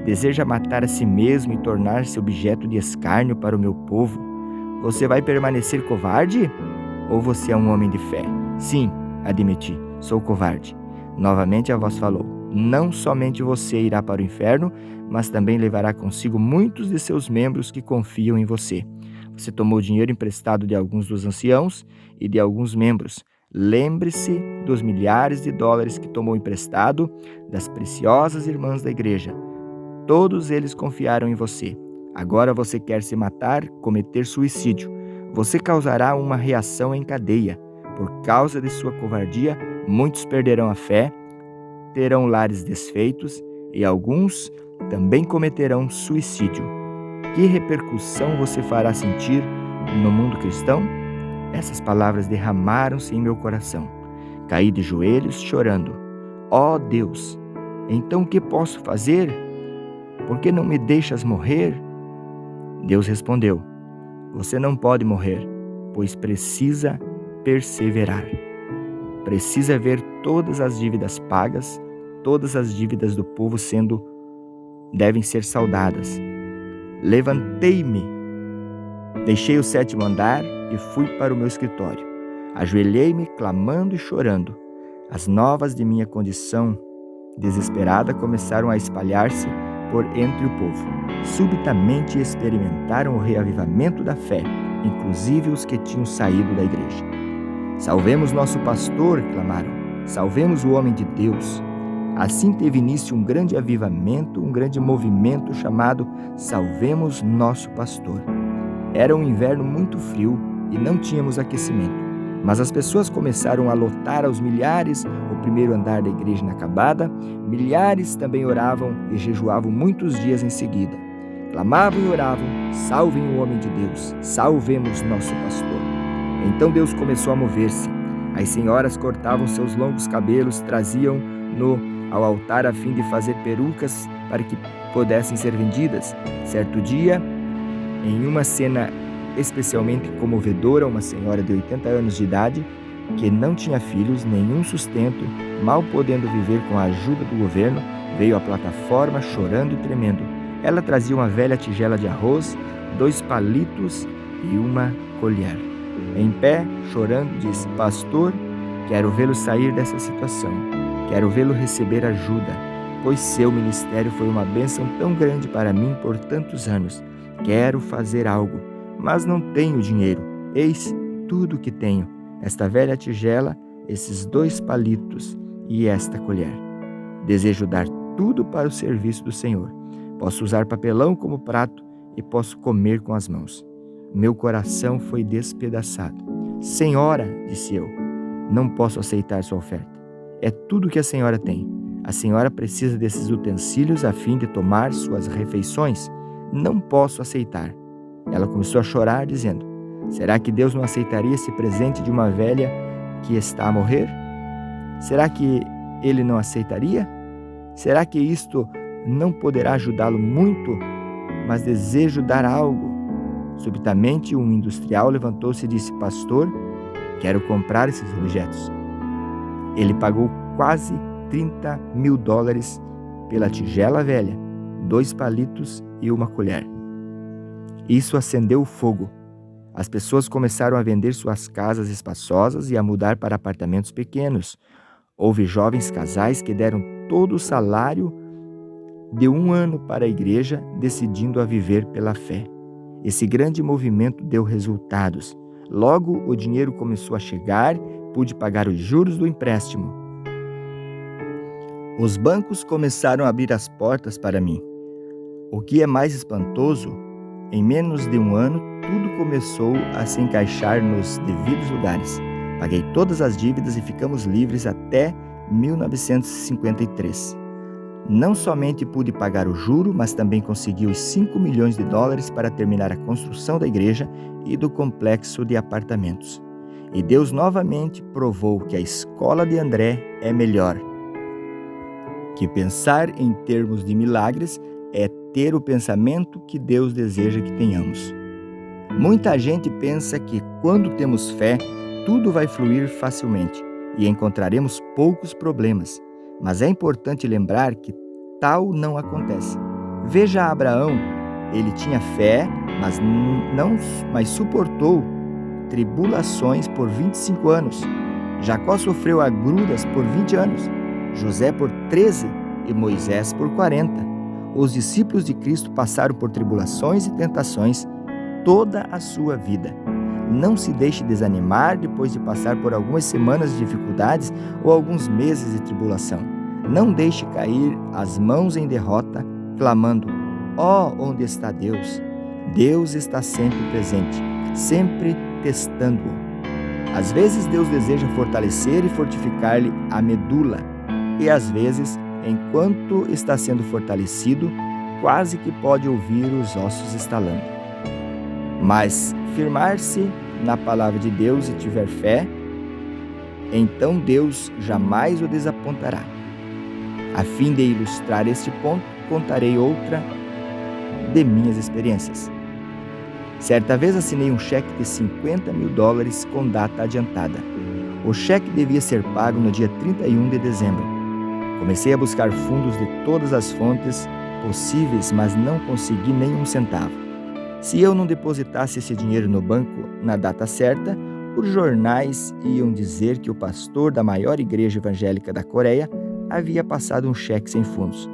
deseja matar a si mesmo e tornar-se objeto de escárnio para o meu povo. Você vai permanecer covarde? Ou você é um homem de fé? Sim, admiti, sou covarde. Novamente a voz falou: não somente você irá para o inferno, mas também levará consigo muitos de seus membros que confiam em você. Você tomou dinheiro emprestado de alguns dos anciãos e de alguns membros. Lembre-se dos milhares de dólares que tomou emprestado das preciosas irmãs da igreja. Todos eles confiaram em você. Agora você quer se matar, cometer suicídio. Você causará uma reação em cadeia. Por causa de sua covardia, muitos perderão a fé, terão lares desfeitos e alguns também cometerão suicídio. Que repercussão você fará sentir no mundo cristão? Essas palavras derramaram-se em meu coração. Caí de joelhos chorando. Ó Deus, então o que posso fazer? Por que não me deixas morrer? Deus respondeu: Você não pode morrer, pois precisa perseverar. Precisa ver todas as dívidas pagas, todas as dívidas do povo devem ser saudadas. Levantei-me, deixei o 7º andar e fui para o meu escritório. Ajoelhei-me, clamando e chorando. As novas de minha condição desesperada começaram a espalhar-se por entre o povo. Subitamente experimentaram o reavivamento da fé, inclusive os que tinham saído da igreja. Salvemos nosso pastor, clamaram. Salvemos o homem de Deus. Assim teve início um grande avivamento, um grande movimento chamado Salvemos Nosso Pastor. Era um inverno muito frio e não tínhamos aquecimento, mas as pessoas começaram a lotar aos milhares o primeiro andar da igreja inacabada. Milhares também oravam e jejuavam muitos dias em seguida. Clamavam e oravam: salvem o homem de Deus, salvemos nosso pastor. Então Deus começou a mover-se. As senhoras cortavam seus longos cabelos, traziam-no ao altar a fim de fazer perucas para que pudessem ser vendidas. Certo dia, em uma cena especialmente comovedora, uma senhora de 80 anos de idade, que não tinha filhos, nenhum sustento, mal podendo viver com a ajuda do governo, veio à plataforma chorando e tremendo. Ela trazia uma velha tigela de arroz, 2 palitos e uma colher. Em pé, chorando, disse: pastor, quero vê-lo sair dessa situação. Quero vê-lo receber ajuda, pois seu ministério foi uma bênção tão grande para mim por tantos anos. Quero fazer algo, mas não tenho dinheiro. Eis tudo o que tenho: esta velha tigela, esses 2 palitos e esta colher. Desejo dar tudo para o serviço do Senhor. Posso usar papelão como prato e posso comer com as mãos. Meu coração foi despedaçado. Senhora, disse eu, não posso aceitar sua oferta. É tudo que a senhora tem. A senhora precisa desses utensílios a fim de tomar suas refeições. Não posso aceitar. Ela começou a chorar, dizendo: será que Deus não aceitaria esse presente de uma velha que está a morrer? Será que Ele não aceitaria? Será que isto não poderá ajudá-lo muito? Mas desejo dar algo. Subitamente, um industrial levantou-se e disse: pastor, quero comprar esses objetos. Ele pagou quase $30.000 pela tigela velha, 2 palitos e uma colher. Isso acendeu o fogo. As pessoas começaram a vender suas casas espaçosas e a mudar para apartamentos pequenos. Houve jovens casais que deram todo o salário de 1 ano para a igreja, decidindo a viver pela fé. Esse grande movimento deu resultados. Logo, o dinheiro começou a chegar, pude pagar os juros do empréstimo. Os bancos começaram a abrir as portas para mim. O que é mais espantoso, em menos de 1 ano, tudo começou a se encaixar nos devidos lugares. Paguei todas as dívidas e ficamos livres até 1953. Não somente pude pagar o juro, mas também consegui os $5 milhões para terminar a construção da igreja e do complexo de apartamentos. E Deus novamente provou que a escola de André é melhor. Que pensar em termos de milagres é ter o pensamento que Deus deseja que tenhamos. Muita gente pensa que quando temos fé, tudo vai fluir facilmente e encontraremos poucos problemas. Mas é importante lembrar que tal não acontece. Veja Abraão, ele tinha fé, mas suportou tribulações por 25 anos. Jacó sofreu agruras por 20 anos, José por 13 e Moisés por 40. Os discípulos de Cristo passaram por tribulações e tentações toda a sua vida. Não se deixe desanimar depois de passar por algumas semanas de dificuldades ou alguns meses de tribulação. Não deixe cair as mãos em derrota, clamando: ó, onde está Deus? Deus está sempre presente, sempre testando-o. Às vezes Deus deseja fortalecer e fortificar-lhe a medula, e às vezes, enquanto está sendo fortalecido, quase que pode ouvir os ossos estalando. Mas firmar-se na palavra de Deus e tiver fé, então Deus jamais o desapontará. A fim de ilustrar este ponto, contarei outra de minhas experiências. Certa vez assinei um cheque de $50.000 com data adiantada. O cheque devia ser pago no dia 31 de dezembro. Comecei a buscar fundos de todas as fontes possíveis, mas não consegui nenhum centavo. Se eu não depositasse esse dinheiro no banco na data certa, os jornais iam dizer que o pastor da maior igreja evangélica da Coreia havia passado um cheque sem fundos.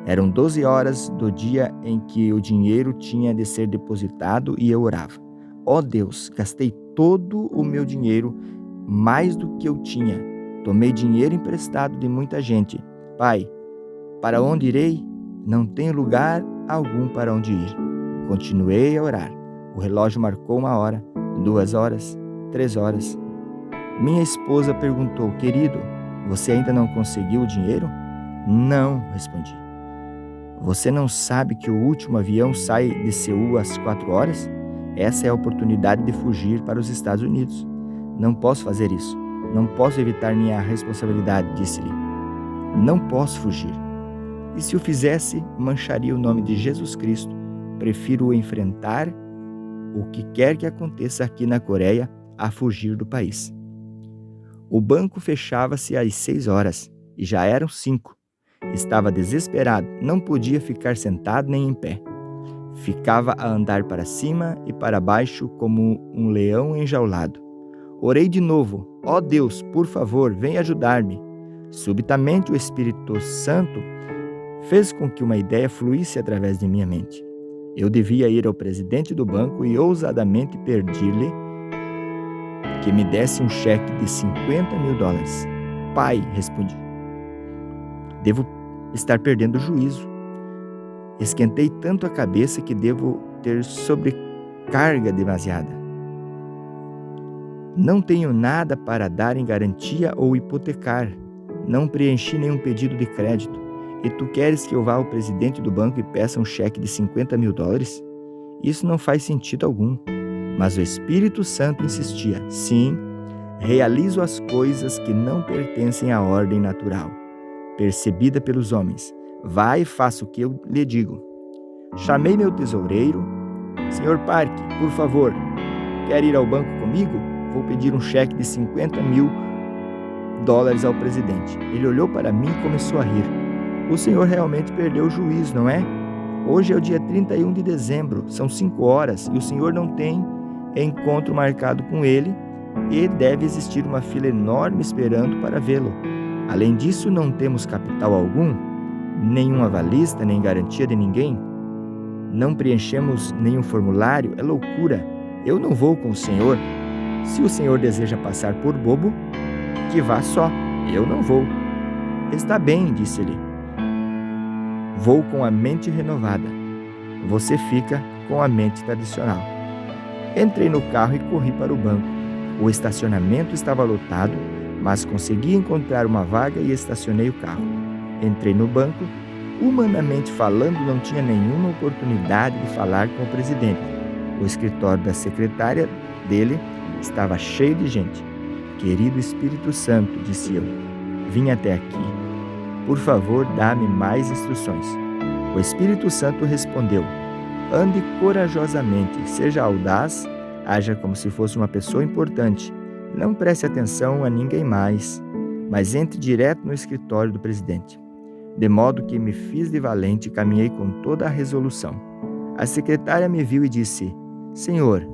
Eram 12 horas do dia em que o dinheiro tinha de ser depositado e eu orava. Ó Deus, gastei todo o meu dinheiro, mais do que eu tinha. Tomei dinheiro emprestado de muita gente. Pai, para onde irei? Não tenho lugar algum para onde ir. Continuei a orar. O relógio marcou 1 hora, 2 horas, 3 horas. Minha esposa perguntou: querido, você ainda não conseguiu o dinheiro? Não, respondi. Você não sabe que o último avião sai de Seul às 4 horas? Essa é a oportunidade de fugir para os Estados Unidos. Não posso fazer isso. Não posso evitar minha responsabilidade, disse-lhe. Não posso fugir. E se o fizesse, mancharia o nome de Jesus Cristo. Prefiro enfrentar o que quer que aconteça aqui na Coreia a fugir do país. O banco fechava-se às 6 horas e já eram 5. Estava desesperado, não podia ficar sentado nem em pé. Ficava a andar para cima e para baixo como um leão enjaulado. Orei de novo: ó Deus, por favor, vem ajudar-me. Subitamente o Espírito Santo fez com que uma ideia fluísse através de minha mente. Eu devia ir ao presidente do banco e ousadamente pedir-lhe que me desse um cheque de $50.000. Pai, respondi, devo estar perdendo o juízo. Esquentei tanto a cabeça que devo ter sobrecarga demasiada. Não tenho nada para dar em garantia ou hipotecar. Não preenchi nenhum pedido de crédito. E tu queres que eu vá ao presidente do banco e peça um cheque de $50.000? Isso não faz sentido algum. Mas o Espírito Santo insistia: sim, realizo as coisas que não pertencem à ordem natural, percebida pelos homens. Vá e faça o que eu lhe digo. Chamei meu tesoureiro. Senhor Park, por favor, quer ir ao banco comigo? Vou pedir um cheque de $50.000 ao presidente. Ele olhou para mim e começou a rir. O senhor realmente perdeu o juízo, não é? Hoje é o dia 31 de dezembro, são 5 horas e o senhor não tem encontro marcado com ele e deve existir uma fila enorme esperando para vê-lo. Além disso, não temos capital algum, nenhuma avalista, nem garantia de ninguém. Não preenchemos nenhum formulário, é loucura. Eu não vou com o senhor. Se o senhor deseja passar por bobo, que vá só, eu não vou. Está bem, disse-lhe. Vou com a mente renovada. Você fica com a mente tradicional. Entrei no carro e corri para o banco. O estacionamento estava lotado, mas consegui encontrar uma vaga e estacionei o carro. Entrei no banco. Humanamente falando, não tinha nenhuma oportunidade de falar com o presidente. O escritório da secretária dele estava cheio de gente. Querido Espírito Santo, disse eu, vim até aqui. Por favor, dá-me mais instruções. O Espírito Santo respondeu: ande corajosamente, seja audaz, haja como se fosse uma pessoa importante. Não preste atenção a ninguém mais, mas entre direto no escritório do presidente. De modo que me fiz de valente e caminhei com toda a resolução. A secretária me viu e disse: Senhor,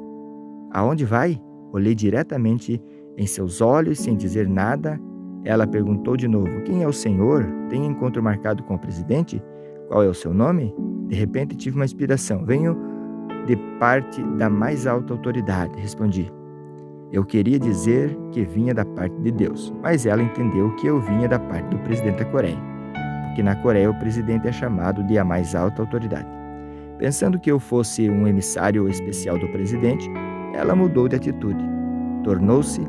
aonde vai? Olhei diretamente em seus olhos sem dizer nada. Ela perguntou de novo: quem é o senhor? Tem encontro marcado com o presidente? Qual é o seu nome? De repente tive uma inspiração. Venho de parte da mais alta autoridade, respondi. Eu queria dizer que vinha da parte de Deus, mas ela entendeu que eu vinha da parte do presidente da Coreia, porque na Coreia o presidente é chamado de a mais alta autoridade. Pensando que eu fosse um emissário especial do presidente, ela mudou de atitude. Tornou-se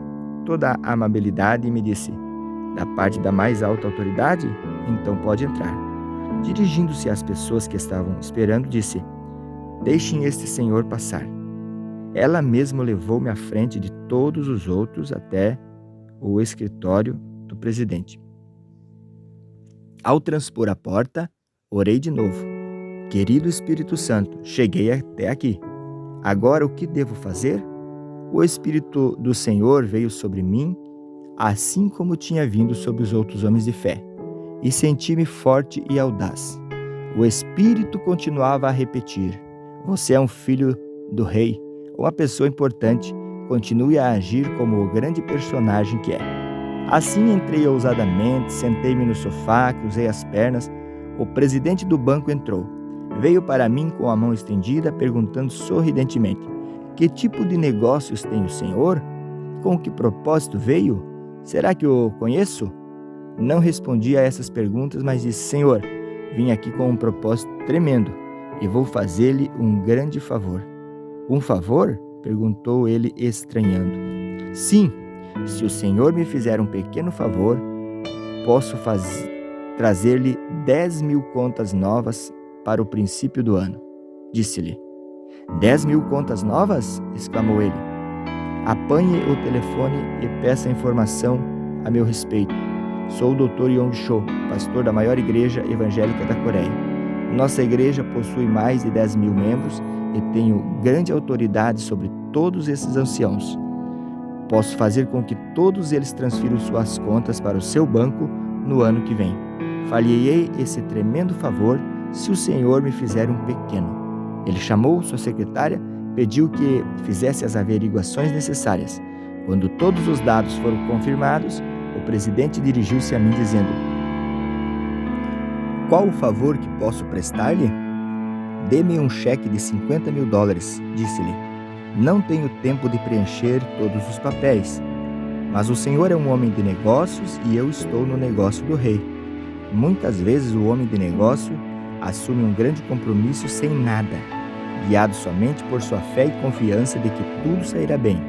toda a amabilidade e me disse: da parte da mais alta autoridade? Então pode entrar. Dirigindo-se às pessoas que estavam esperando, disse: deixem este senhor passar. Ela mesma levou-me à frente de todos os outros até o escritório do presidente. Ao transpor a porta, orei de novo. Querido Espírito Santo, cheguei até aqui. Agora o que devo fazer? O Espírito do Senhor veio sobre mim, assim como tinha vindo sobre os outros homens de fé, e senti-me forte e audaz. O Espírito continuava a repetir: você é um filho do rei, uma pessoa importante, continue a agir como o grande personagem que é. Assim entrei ousadamente, sentei-me no sofá, cruzei as pernas. O presidente do banco entrou. Veio para mim com a mão estendida, perguntando sorridentemente: que tipo de negócios tem o senhor? Com que propósito veio? Será que o conheço? Não respondi a essas perguntas, mas disse: Senhor, vim aqui com um propósito tremendo e vou fazer-lhe um grande favor. Um favor? Perguntou ele, estranhando. Sim, se o senhor me fizer um pequeno favor, posso trazer-lhe 10.000 contas novas para o princípio do ano. Disse-lhe. 10.000 contas novas? Exclamou ele. Apanhe o telefone e peça informação a meu respeito. Sou o Dr. Yong Cho, pastor da maior igreja evangélica da Coreia. Nossa igreja possui mais de 10.000 membros e tenho grande autoridade sobre todos esses anciãos. Posso fazer com que todos eles transfiram suas contas para o seu banco no ano que vem. Falhei esse tremendo favor se o senhor me fizer um pequeno. Ele chamou sua secretária, pediu que fizesse as averiguações necessárias. Quando todos os dados foram confirmados, o presidente dirigiu-se a mim dizendo: qual o favor que posso prestar-lhe? Dê-me um cheque de $50.000, disse-lhe. Não tenho tempo de preencher todos os papéis, mas o senhor é um homem de negócios e eu estou no negócio do rei. Muitas vezes o homem de negócio assume um grande compromisso sem nada, guiado somente por sua fé e confiança de que tudo sairá bem.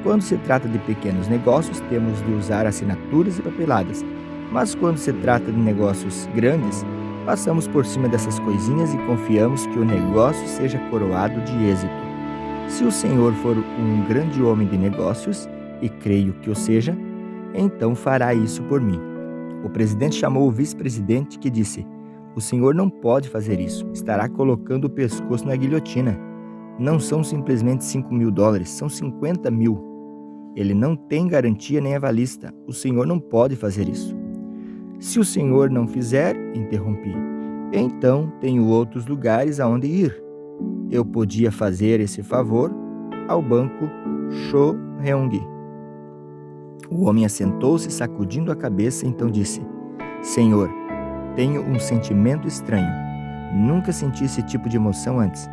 Quando se trata de pequenos negócios, temos de usar assinaturas e papeladas, mas quando se trata de negócios grandes, passamos por cima dessas coisinhas e confiamos que o negócio seja coroado de êxito. Se o senhor for um grande homem de negócios, e creio que o seja, então fará isso por mim. O presidente chamou o vice-presidente, que disse: o senhor não pode fazer isso, estará colocando o pescoço na guilhotina. Não são simplesmente $5.000, são 50.000. Ele não tem garantia nem avalista, o senhor não pode fazer isso. Se o senhor não fizer, interrompi, então tenho outros lugares aonde ir. Eu podia fazer esse favor ao banco Cho Heung. O homem assentou-se, sacudindo a cabeça, então disse: Senhor, tenho um sentimento estranho. Nunca senti esse tipo de emoção antes.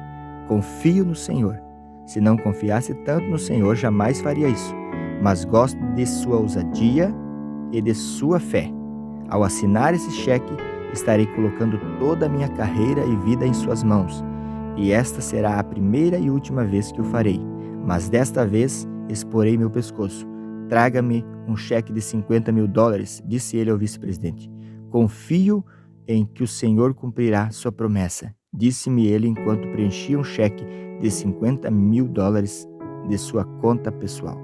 Confio no Senhor. Se não confiasse tanto no Senhor, jamais faria isso. Mas gosto de sua ousadia e de sua fé. Ao assinar esse cheque, estarei colocando toda a minha carreira e vida em suas mãos. E esta será a primeira e última vez que o farei. Mas desta vez exporei meu pescoço. Traga-me um cheque de $50.000, disse ele ao vice-presidente. Confio em que o Senhor cumprirá sua promessa, disse-me ele enquanto preenchia um cheque de $50.000 de sua conta pessoal.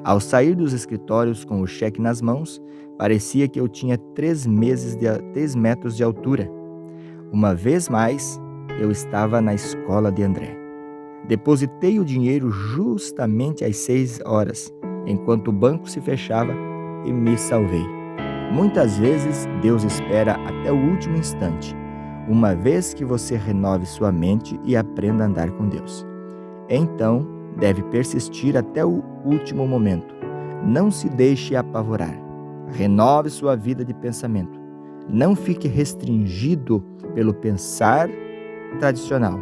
Ao sair dos escritórios com o cheque nas mãos, parecia que eu tinha 3 metros de altura. Uma vez mais, eu estava na escola de André. Depositei o dinheiro justamente às 6 horas, enquanto o banco se fechava, e me salvei. Muitas vezes, Deus espera até o último instante, uma vez que você renove sua mente e aprenda a andar com Deus. Então, deve persistir até o último momento. Não se deixe apavorar. Renove sua vida de pensamento. Não fique restringido pelo pensar tradicional.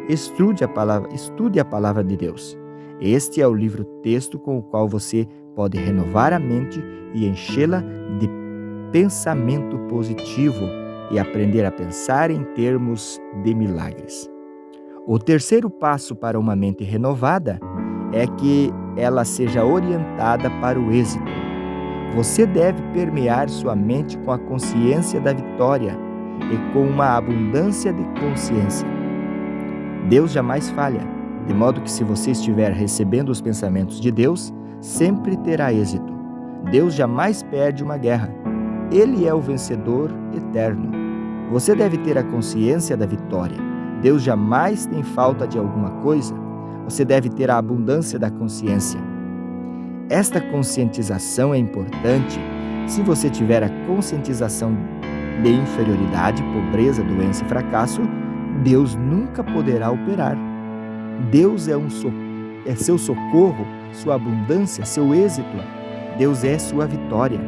Estude a palavra de Deus. Este é o livro-texto com o qual você pode renovar a mente e enchê-la de pensamento positivo e aprender a pensar em termos de milagres. O terceiro passo para uma mente renovada é que ela seja orientada para o êxito. Você deve permear sua mente com a consciência da vitória e com uma abundância de consciência. Deus jamais falha, de modo que se você estiver recebendo os pensamentos de Deus, sempre terá êxito. Deus jamais perde uma guerra. Ele é o vencedor eterno. Você deve ter a consciência da vitória. Deus jamais tem falta de alguma coisa. Você deve ter a abundância da consciência. Esta conscientização é importante. Se você tiver a conscientização de inferioridade, pobreza, doença e fracasso, Deus nunca poderá operar. Deus é seu socorro, sua abundância, seu êxito. Deus é sua vitória.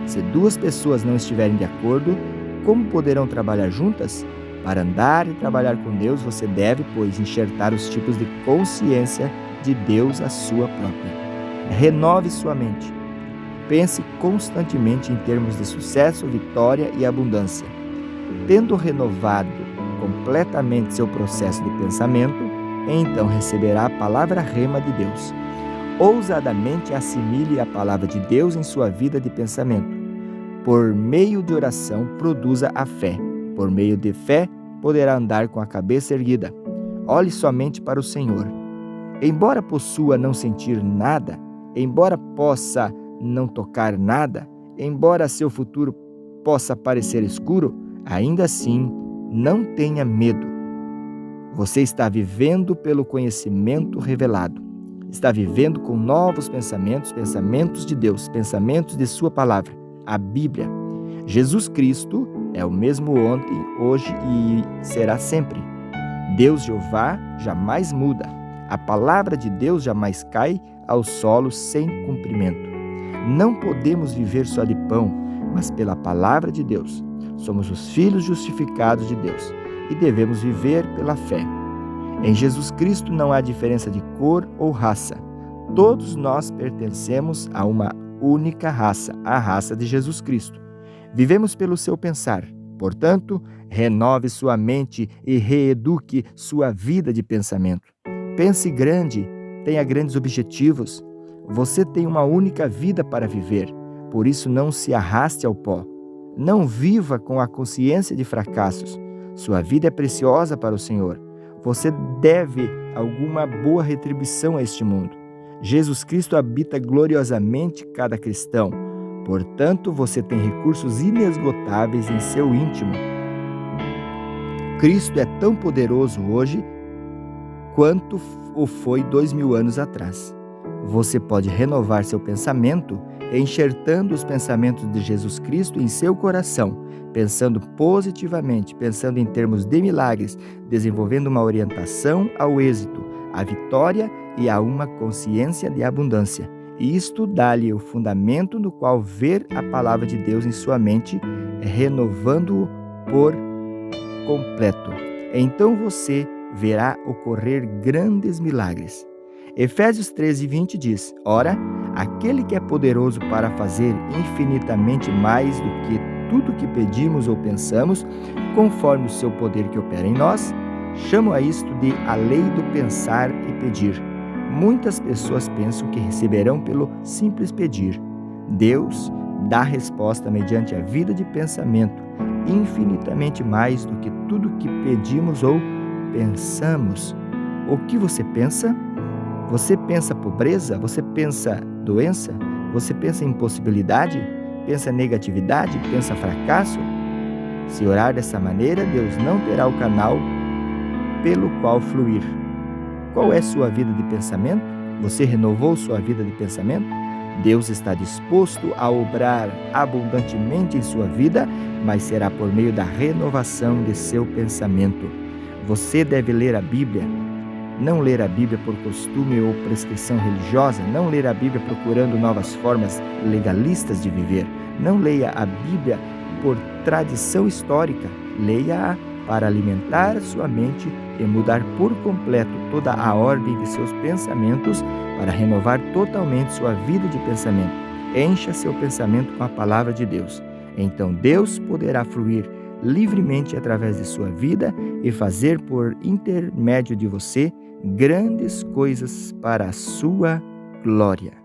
Se duas pessoas não estiverem de acordo, como poderão trabalhar juntas? Para andar e trabalhar com Deus, você deve, pois, enxertar os tipos de consciência de Deus à sua própria. Renove sua mente. Pense constantemente em termos de sucesso, vitória e abundância. Tendo renovado completamente seu processo de pensamento, então receberá a palavra rema de Deus. Ousadamente assimile a palavra de Deus em sua vida de pensamento. Por meio de oração, produza a fé. Por meio de fé, poderá andar com a cabeça erguida. Olhe somente para o Senhor. Embora possua não sentir nada, embora possa não tocar nada, embora seu futuro possa parecer escuro, ainda assim, não tenha medo. Você está vivendo pelo conhecimento revelado. Está vivendo com novos pensamentos, pensamentos de Deus, pensamentos de sua palavra, a Bíblia. Jesus Cristo é o mesmo ontem, hoje e será sempre. Deus Jeová jamais muda. A palavra de Deus jamais cai ao solo sem cumprimento. Não podemos viver só de pão, mas pela palavra de Deus. Somos os filhos justificados de Deus e devemos viver pela fé. Em Jesus Cristo não há diferença de cor ou raça. Todos nós pertencemos a uma única raça, a raça de Jesus Cristo. Vivemos pelo seu pensar. Portanto, renove sua mente e reeduque sua vida de pensamento. Pense grande, tenha grandes objetivos. Você tem uma única vida para viver, por isso não se arraste ao pó. Não viva com a consciência de fracassos. Sua vida é preciosa para o Senhor. Você deve alguma boa retribuição a este mundo. Jesus Cristo habita gloriosamente cada cristão. Portanto, você tem recursos inesgotáveis em seu íntimo. Cristo é tão poderoso hoje quanto o foi 2000 anos atrás. Você pode renovar seu pensamento enxertando os pensamentos de Jesus Cristo em seu coração, pensando positivamente, pensando em termos de milagres, desenvolvendo uma orientação ao êxito, à vitória e a uma consciência de abundância. E isto dá-lhe o fundamento no qual ver a palavra de Deus em sua mente, renovando-o por completo. Então você verá ocorrer grandes milagres. Efésios 13:20 diz: Ora, aquele que é poderoso para fazer infinitamente mais do que tudo que pedimos ou pensamos, conforme o seu poder que opera em nós, chamo a isto de a lei do pensar e pedir. Muitas pessoas pensam que receberão pelo simples pedir. Deus dá resposta mediante a vida de pensamento, infinitamente mais do que tudo que pedimos ou pensamos. O que você pensa? Você pensa pobreza? Você pensa doença? Você pensa impossibilidade? Pensa negatividade? Pensa fracasso? Se orar dessa maneira, Deus não terá o canal pelo qual fluir. Qual é sua vida de pensamento? Você renovou sua vida de pensamento? Deus está disposto a obrar abundantemente em sua vida, mas será por meio da renovação de seu pensamento. Você deve ler a Bíblia. Não ler a Bíblia por costume ou prescrição religiosa. Não ler a Bíblia procurando novas formas legalistas de viver. Não leia a Bíblia por tradição histórica. Leia-a para alimentar sua mente e mudar por completo toda a ordem de seus pensamentos para renovar totalmente sua vida de pensamento. Encha seu pensamento com a palavra de Deus. Então Deus poderá fluir livremente através de sua vida e fazer por intermédio de você grandes coisas para a sua glória.